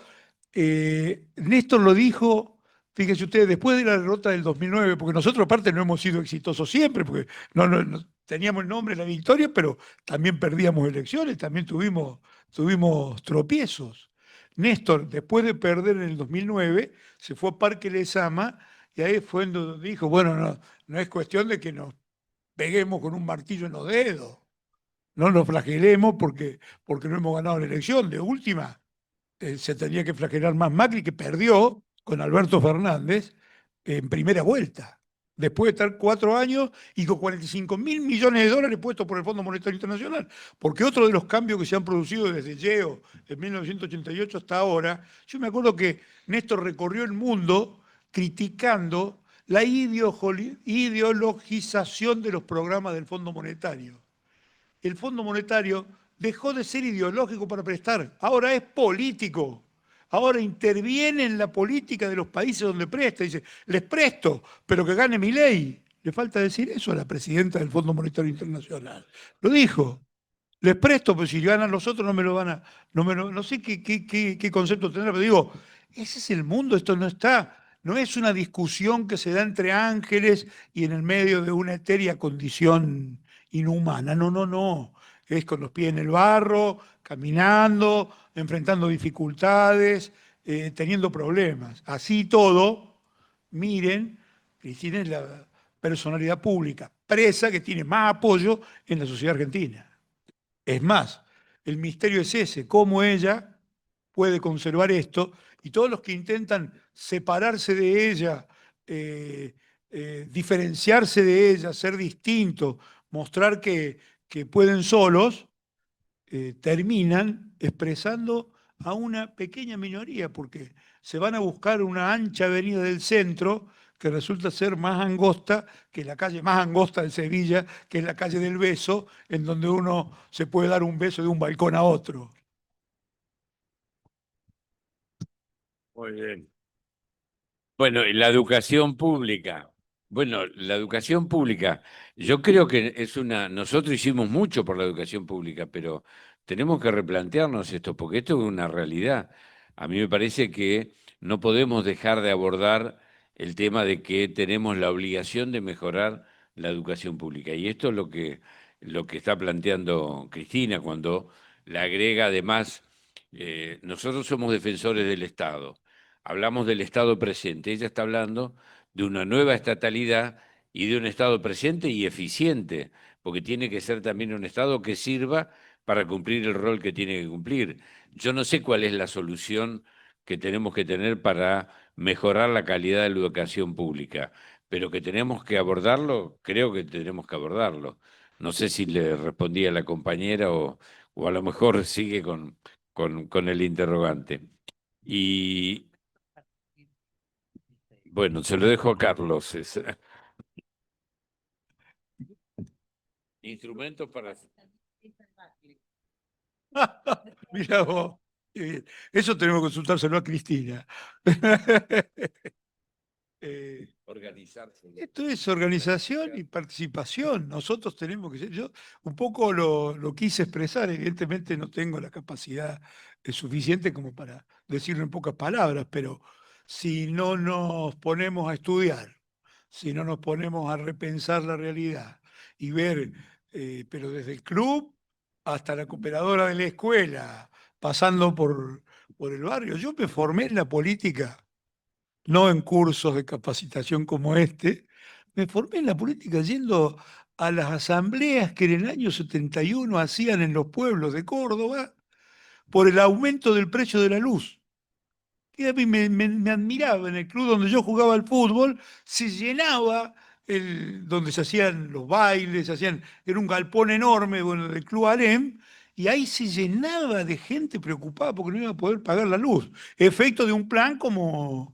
Néstor lo dijo, fíjense ustedes, después de la derrota del 2009, porque nosotros aparte no hemos sido exitosos siempre, porque no teníamos el nombre de la victoria, pero también perdíamos elecciones, también tuvimos tropiezos. Néstor, después de perder en el 2009, se fue a Parque Lezama y ahí fue donde dijo, bueno, no es cuestión de que nos peguemos con un martillo en los dedos, no nos flagelemos porque no hemos ganado la elección. De última, se tendría que flagelar más Macri, que perdió con Alberto Fernández en primera vuelta, después de estar 4 años y con 45.000 millones de dólares puestos por el Fondo Monetario Internacional. Porque otro de los cambios que se han producido desde Yeo en 1988 hasta ahora, yo me acuerdo que Néstor recorrió el mundo criticando la ideologización de los programas del Fondo Monetario. El Fondo Monetario dejó de ser ideológico para prestar, ahora es político. Ahora interviene en la política de los países donde presta. Dice, les presto, pero que gane mi ley. Le falta decir eso a la presidenta del Fondo Monetario Internacional. Lo dijo. Les presto, pero si ganan los otros no me lo van a... No sé qué concepto tendrá, pero digo, ese es el mundo, esto no está... No es una discusión que se da entre ángeles y en el medio de una etérea condición inhumana. No, no, no. Es con los pies en el barro, caminando, enfrentando dificultades, teniendo problemas. Así todo, miren, Cristina es la personalidad pública presa que tiene más apoyo en la sociedad argentina. Es más, el misterio es ese, cómo ella puede conservar esto y todos los que intentan separarse de ella, diferenciarse de ella, ser distintos, mostrar que pueden solos, terminan expresando a una pequeña minoría, porque se van a buscar una ancha avenida del centro que resulta ser más angosta que la calle más angosta de Sevilla, que es la calle del beso, en donde uno se puede dar un beso de un balcón a otro. Muy bien. Bueno, y la educación pública. Bueno, la educación pública, yo creo que es nosotros hicimos mucho por la educación pública, pero tenemos que replantearnos esto, porque esto es una realidad. A mí me parece que no podemos dejar de abordar el tema de que tenemos la obligación de mejorar la educación pública. Y esto es lo que está planteando Cristina cuando le agrega además, nosotros somos defensores del Estado. Hablamos del Estado presente, ella está hablando de una nueva estatalidad y de un Estado presente y eficiente, porque tiene que ser también un Estado que sirva para cumplir el rol que tiene que cumplir. Yo no sé cuál es la solución que tenemos que tener para mejorar la calidad de la educación pública, pero que tenemos que abordarlo, creo que tenemos que abordarlo. No sé si le respondí a la compañera o a lo mejor sigue con el interrogante. Y bueno, se lo dejo a Carlos. Instrumentos para... Mirá vos, qué bien. Eso tenemos que consultárselo a Cristina. organizarse. Esto es organización y participación. Nosotros tenemos que ser. Yo un poco lo quise expresar, evidentemente no tengo la capacidad suficiente como para decirlo en pocas palabras, pero si no nos ponemos a estudiar, si no nos ponemos a repensar la realidad y ver, pero desde el club hasta la cooperadora de la escuela, pasando por el barrio. Yo me formé en la política no en cursos de capacitación como este, me formé en la política yendo a las asambleas que en el año 71 hacían en los pueblos de Córdoba por el aumento del precio de la luz. Y a mí me admiraba, en el club donde yo jugaba al fútbol, se llenaba donde se hacían los bailes, era un galpón enorme, bueno, del Club Alem, y ahí se llenaba de gente preocupada porque no iba a poder pagar la luz. Efecto de un plan como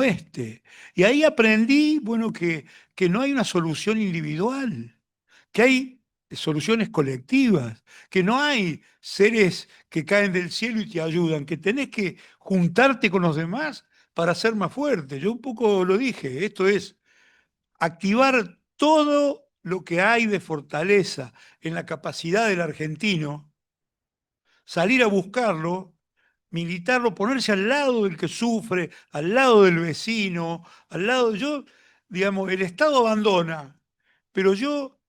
este. Y ahí aprendí, bueno, que no hay una solución individual, que hay soluciones colectivas, que no hay seres que caen del cielo y te ayudan, que tenés que juntarte con los demás para ser más fuerte. Yo un poco lo dije, esto es activar todo lo que hay de fortaleza en la capacidad del argentino, salir a buscarlo, militarlo, ponerse al lado del que sufre, al lado del vecino, al lado, yo, digamos, el Estado abandona, pero yo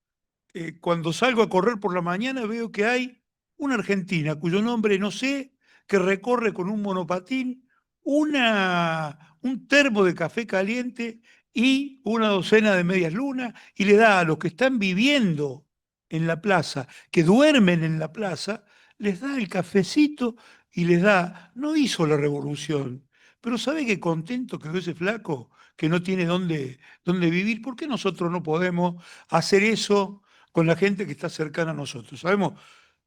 cuando salgo a correr por la mañana veo que hay una argentina cuyo nombre no sé, que recorre con un monopatín un termo de café caliente y una docena de medias lunas y le da a los que están viviendo en la plaza, que duermen en la plaza, les da el cafecito y les da, no hizo la revolución, pero ¿sabe qué contento quedó ese flaco que no tiene dónde vivir? ¿Por qué nosotros no podemos hacer eso con la gente que está cercana a nosotros? Sabemos,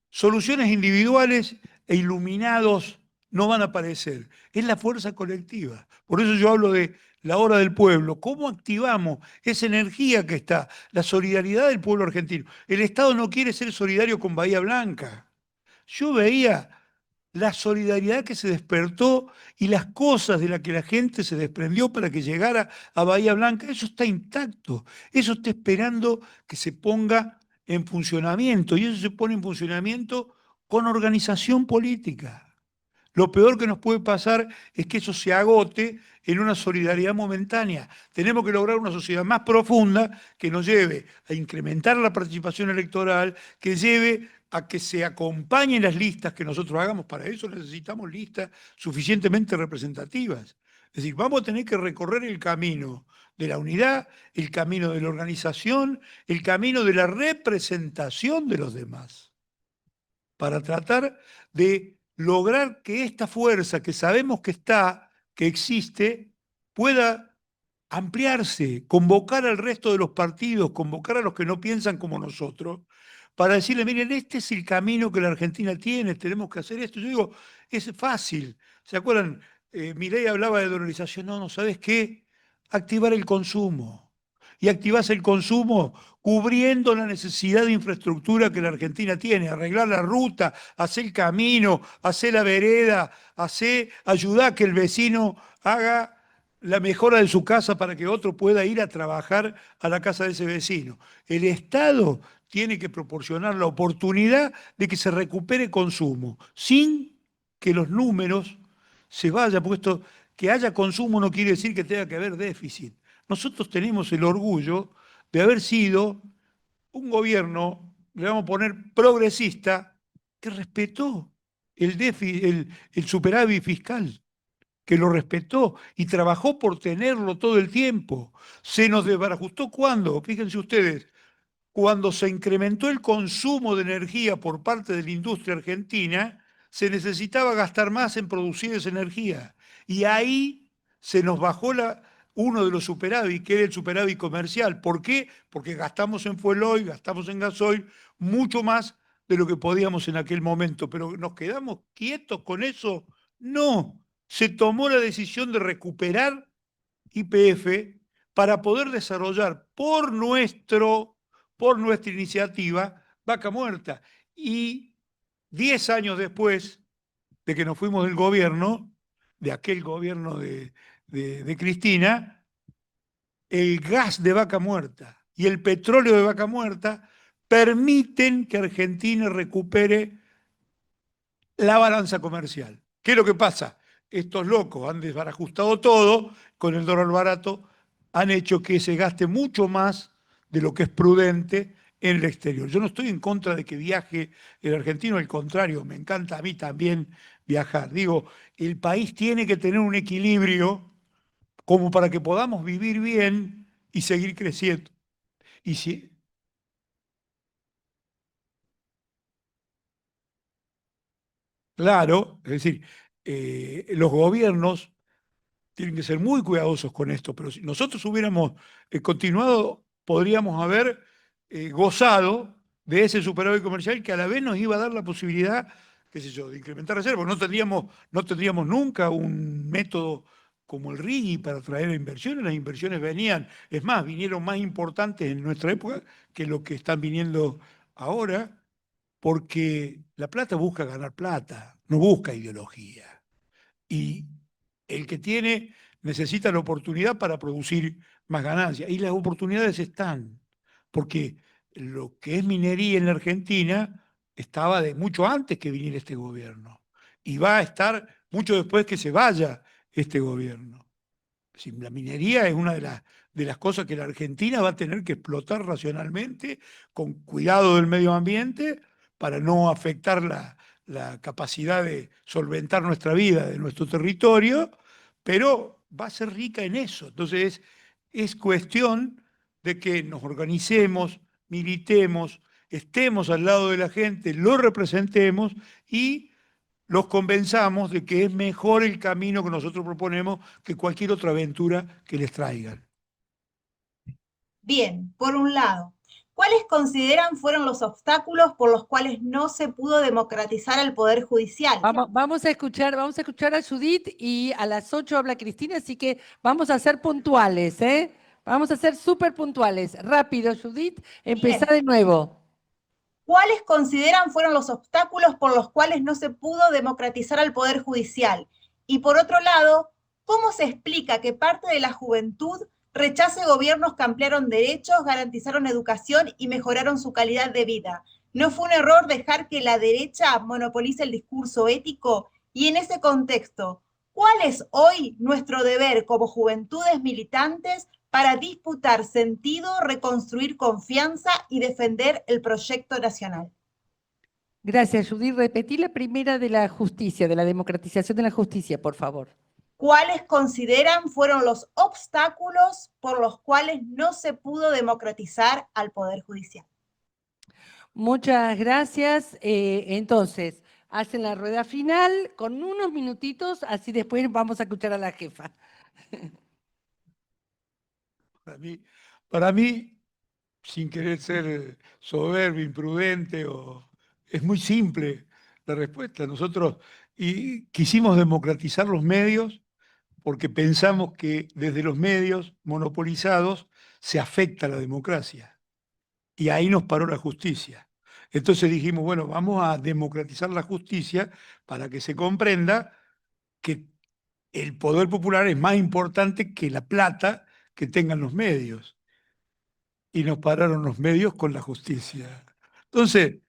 soluciones individuales e iluminados no van a aparecer. Es la fuerza colectiva. Por eso yo hablo de la hora del pueblo. ¿Cómo activamos esa energía que está? La solidaridad del pueblo argentino. El Estado no quiere ser solidario con Bahía Blanca. Yo veía la solidaridad que se despertó y las cosas de las que la gente se desprendió para que llegara a Bahía Blanca. Eso está intacto. Eso está esperando que se ponga en funcionamiento. Y eso se pone en funcionamiento con organización política. Lo peor que nos puede pasar es que eso se agote en una solidaridad momentánea. Tenemos que lograr una sociedad más profunda que nos lleve a incrementar la participación electoral, que lleve a que se acompañen las listas que nosotros hagamos. Para eso necesitamos listas suficientemente representativas. Es decir, vamos a tener que recorrer el camino de la unidad, el camino de la organización, el camino de la representación de los demás, para tratar de lograr que esta fuerza que sabemos que está, que existe, pueda ampliarse, convocar al resto de los partidos, convocar a los que no piensan como nosotros, para decirle, miren, este es el camino que la Argentina tiene, tenemos que hacer esto. Yo digo, es fácil. ¿Se acuerdan? Milei hablaba de dolarización. No, ¿sabes qué? Activar el consumo. Y activás el consumo cubriendo la necesidad de infraestructura que la Argentina tiene, arreglar la ruta, hacer el camino, hacer la vereda, ayudar a que el vecino haga la mejora de su casa para que otro pueda ir a trabajar a la casa de ese vecino. El Estado tiene que proporcionar la oportunidad de que se recupere consumo, sin que los números se vayan, porque esto, que haya consumo no quiere decir que tenga que haber déficit. Nosotros tenemos el orgullo de haber sido un gobierno, le vamos a poner progresista, que respetó el superávit fiscal, que lo respetó y trabajó por tenerlo todo el tiempo. Se nos desbarajustó cuando, fíjense ustedes, cuando se incrementó el consumo de energía por parte de la industria argentina, se necesitaba gastar más en producir esa energía. Y ahí se nos bajó uno de los superávit, que era el superávit comercial. ¿Por qué? Porque gastamos en fuel oil, gastamos en gasoil, mucho más de lo que podíamos en aquel momento. Pero ¿nos quedamos quietos con eso? No. Se tomó la decisión de recuperar YPF para poder desarrollar por nuestra iniciativa Vaca Muerta. Y 10 años después de que nos fuimos del gobierno, de aquel gobierno de Cristina, el gas de Vaca Muerta y el petróleo de Vaca Muerta permiten que Argentina recupere la balanza comercial. ¿Qué es lo que pasa? Estos locos han desbarajustado todo, con el dólar barato han hecho que se gaste mucho más de lo que es prudente en el exterior. Yo no estoy en contra de que viaje el argentino, al contrario, me encanta a mí también viajar. Digo, el país tiene que tener un equilibrio como para que podamos vivir bien y seguir creciendo. Y si, claro, es decir, los gobiernos tienen que ser muy cuidadosos con esto, pero si nosotros hubiéramos continuado, podríamos haber gozado de ese superávit comercial que a la vez nos iba a dar la posibilidad, qué sé yo, de incrementar reservas. No tendríamos nunca un método como el RIGI para traer inversiones. Las inversiones venían, es más, vinieron más importantes en nuestra época que lo que están viniendo ahora, porque la plata busca ganar plata, no busca ideología. Y el que tiene necesita la oportunidad para producir más ganancias. Y las oportunidades están, porque lo que es minería en la Argentina estaba de mucho antes que viniera este gobierno. Y va a estar mucho después que se vaya este gobierno. La minería es una de las cosas que la Argentina va a tener que explotar racionalmente, con cuidado del medio ambiente, para no afectar la capacidad de solventar nuestra vida, de nuestro territorio, pero va a ser rica en eso. Entonces, es cuestión de que nos organicemos, militemos, estemos al lado de la gente, lo representemos y los convenzamos de que es mejor el camino que nosotros proponemos que cualquier otra aventura que les traigan. Bien, por un lado. ¿Cuáles consideran fueron los obstáculos por los cuales no se pudo democratizar el Poder Judicial? Vamos a escuchar a Judith y a las 8 habla Cristina, así que vamos a ser puntuales, ¿eh? Vamos a ser súper puntuales. Rápido, Judith, empezá de nuevo. ¿Cuáles consideran fueron los obstáculos por los cuales no se pudo democratizar al Poder Judicial? Y por otro lado, ¿cómo se explica que parte de la juventud rechace gobiernos que ampliaron derechos, garantizaron educación y mejoraron su calidad de vida? ¿No fue un error dejar que la derecha monopolice el discurso ético? Y en ese contexto, ¿cuál es hoy nuestro deber como juventudes militantes para disputar sentido, reconstruir confianza y defender el proyecto nacional? Gracias, Judith. Repetí la primera de la justicia, de la democratización de la justicia, por favor. ¿Cuáles consideran fueron los obstáculos por los cuales no se pudo democratizar al Poder Judicial? Muchas gracias. Entonces, hacen la rueda final con unos minutitos, así después vamos a escuchar a la jefa. Para mí, sin querer ser soberbio, imprudente, es muy simple la respuesta. Nosotros quisimos democratizar los medios porque pensamos que desde los medios monopolizados se afecta la democracia. Y ahí nos paró la justicia. Entonces dijimos, bueno, vamos a democratizar la justicia para que se comprenda que el poder popular es más importante que la plata que tengan los medios. Y nos pararon los medios con la justicia. Entonces,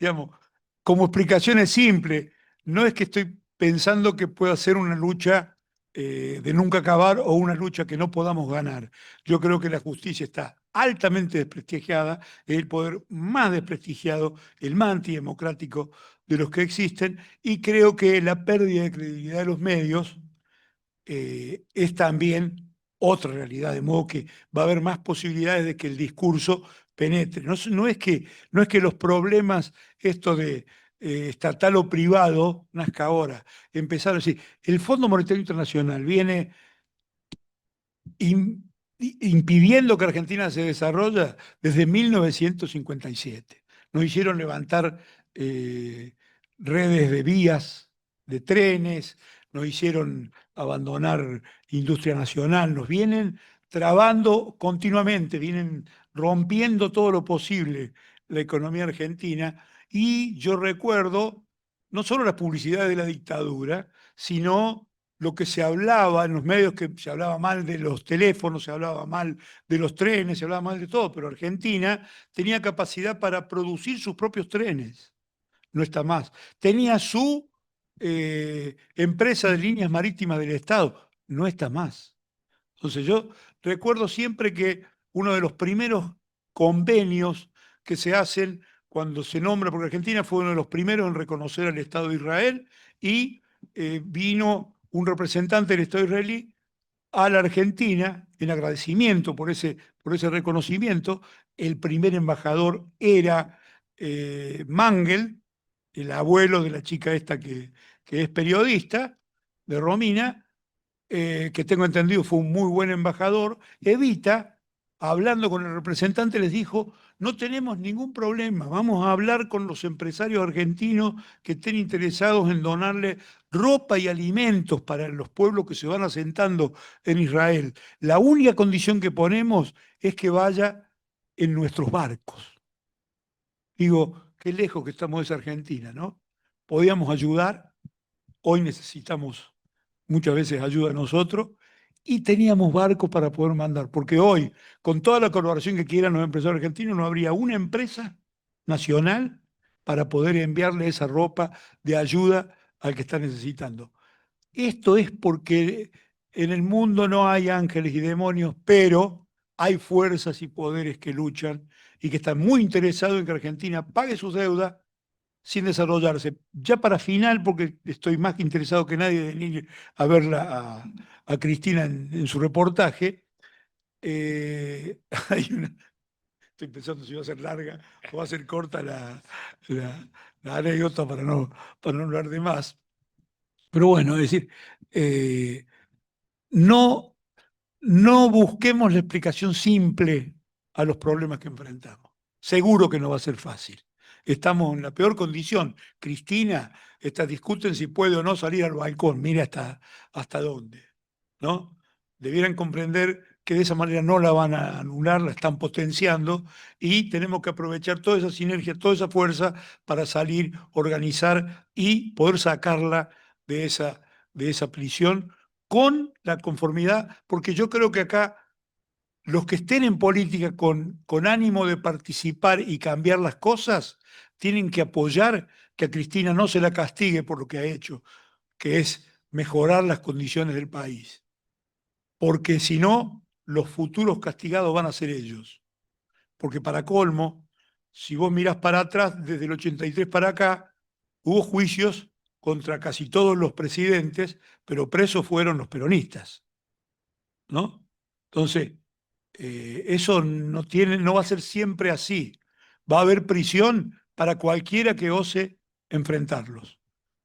digamos, como explicación es simple, no es que estoy pensando que pueda ser una lucha de nunca acabar o una lucha que no podamos ganar. Yo creo que la justicia está altamente desprestigiada, es el poder más desprestigiado, el más antidemocrático de los que existen, y creo que la pérdida de credibilidad de los medios es también otra realidad, de modo que va a haber más posibilidades de que el discurso penetre. No es que los problemas, esto de estatal o privado, nazca ahora. Empezaron así. El Fondo Monetario Internacional viene impidiendo que Argentina se desarrolle desde 1957. Nos hicieron levantar redes de vías, de trenes, nos hicieron abandonar industria nacional, nos vienen trabando continuamente, vienen rompiendo todo lo posible la economía argentina. Y yo recuerdo no solo la publicidad de la dictadura, sino lo que se hablaba en los medios, que se hablaba mal de los teléfonos, se hablaba mal de los trenes, se hablaba mal de todo, pero Argentina tenía capacidad para producir sus propios trenes, no está más. Tenía su empresa de líneas marítimas del Estado, no está más. Entonces yo recuerdo siempre que uno de los primeros convenios que se hacen cuando se nombra, porque Argentina fue uno de los primeros en reconocer al Estado de Israel, y vino un representante del Estado israelí a la Argentina en agradecimiento por ese reconocimiento. El primer embajador era Mangel, el abuelo de la chica esta que es periodista, de Romina, que tengo entendido fue un muy buen embajador. Evita, hablando con el representante, les dijo: no tenemos ningún problema, vamos a hablar con los empresarios argentinos que estén interesados en donarle ropa y alimentos para los pueblos que se van asentando en Israel. La única condición que ponemos es que vaya en nuestros barcos. Digo, qué lejos que estamos de esa Argentina, ¿no? Podíamos ayudar, hoy necesitamos muchas veces ayuda a nosotros, y teníamos barcos para poder mandar, porque hoy, con toda la colaboración que quieran los empresarios argentinos, no habría una empresa nacional para poder enviarle esa ropa de ayuda al que está necesitando. Esto es porque en el mundo no hay ángeles y demonios, pero hay fuerzas y poderes que luchan y que están muy interesados en que Argentina pague sus deudas sin desarrollarse. Ya para final, porque estoy más que interesado que nadie de ir a verla a Cristina en su reportaje, hay estoy pensando si va a ser larga o va a ser corta la anécdota para no hablar de más. Pero bueno, es decir, no busquemos la explicación simple a los problemas que enfrentamos. Seguro que no va a ser fácil. Estamos en la peor condición. Cristina, discuten si puede o no salir al balcón. Mira hasta dónde, ¿no? Debieran comprender que de esa manera no la van a anular, la están potenciando y tenemos que aprovechar toda esa sinergia, toda esa fuerza para salir, organizar y poder sacarla de esa prisión con la conformidad, porque yo creo que acá los que estén en política con ánimo de participar y cambiar las cosas, tienen que apoyar que a Cristina no se la castigue por lo que ha hecho, que es mejorar las condiciones del país. Porque si no, los futuros castigados van a ser ellos. Porque para colmo, si vos mirás para atrás, desde el 83 para acá, hubo juicios contra casi todos los presidentes, pero presos fueron los peronistas, ¿no? Entonces, eso no va a ser siempre así. Va a haber prisión para cualquiera que ose enfrentarlos.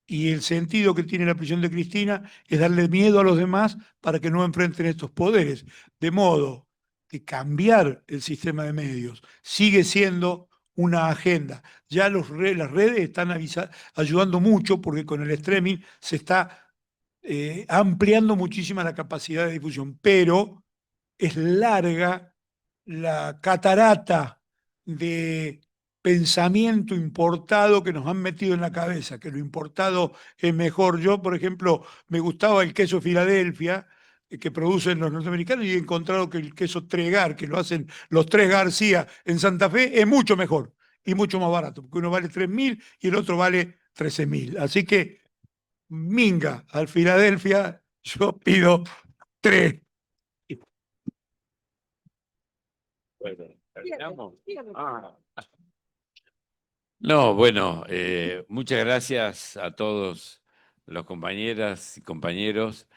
Y el sentido que tiene la prisión de Cristina es darle miedo a los demás para que no enfrenten estos poderes. De modo que cambiar el sistema de medios sigue siendo una agenda. Ya las redes están ayudando mucho porque con el streaming se está ampliando muchísima la capacidad de difusión, pero es larga la catarata de pensamiento importado que nos han metido en la cabeza, que lo importado es mejor. Yo, por ejemplo, me gustaba el queso Filadelfia que producen los norteamericanos y he encontrado que el queso Tregar, que lo hacen los Tres García en Santa Fe, es mucho mejor y mucho más barato, porque uno vale 3.000 y el otro vale 13.000. Así que, minga, al Filadelfia yo pido 3. Bueno, terminamos. No, bueno, muchas gracias a todos los compañeras y compañeros.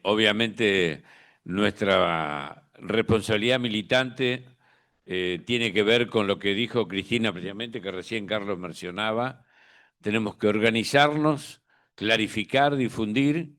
Obviamente nuestra responsabilidad militante tiene que ver con lo que dijo Cristina precisamente, que recién Carlos mencionaba. Tenemos que organizarnos, clarificar, difundir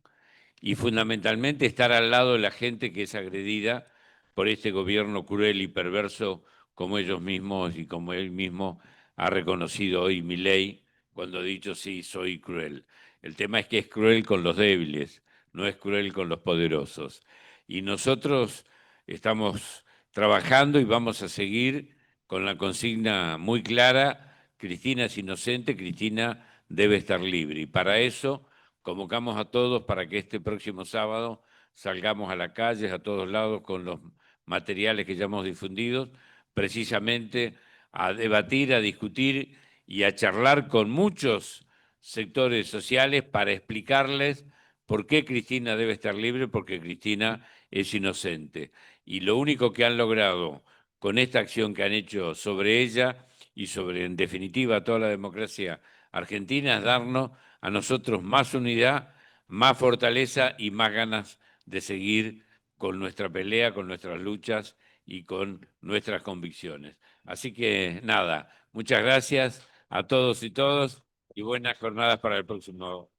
y fundamentalmente estar al lado de la gente que es agredida por este gobierno cruel y perverso como ellos mismos y como él mismo ha reconocido hoy Milei cuando ha dicho sí, soy cruel. El tema es que es cruel con los débiles, no es cruel con los poderosos. Y nosotros estamos trabajando y vamos a seguir con la consigna muy clara: Cristina es inocente, Cristina debe estar libre. Y para eso convocamos a todos para que este próximo sábado salgamos a la calle, a todos lados, con los materiales que ya hemos difundido, precisamente a debatir, a discutir y a charlar con muchos sectores sociales para explicarles por qué Cristina debe estar libre, porque Cristina es inocente. Y lo único que han logrado con esta acción que han hecho sobre ella y sobre, en definitiva, toda la democracia argentina es darnos a nosotros más unidad, más fortaleza y más ganas de seguir con nuestra pelea, con nuestras luchas y con nuestras convicciones. Así que nada, muchas gracias a todos y todas y buenas jornadas para el próximo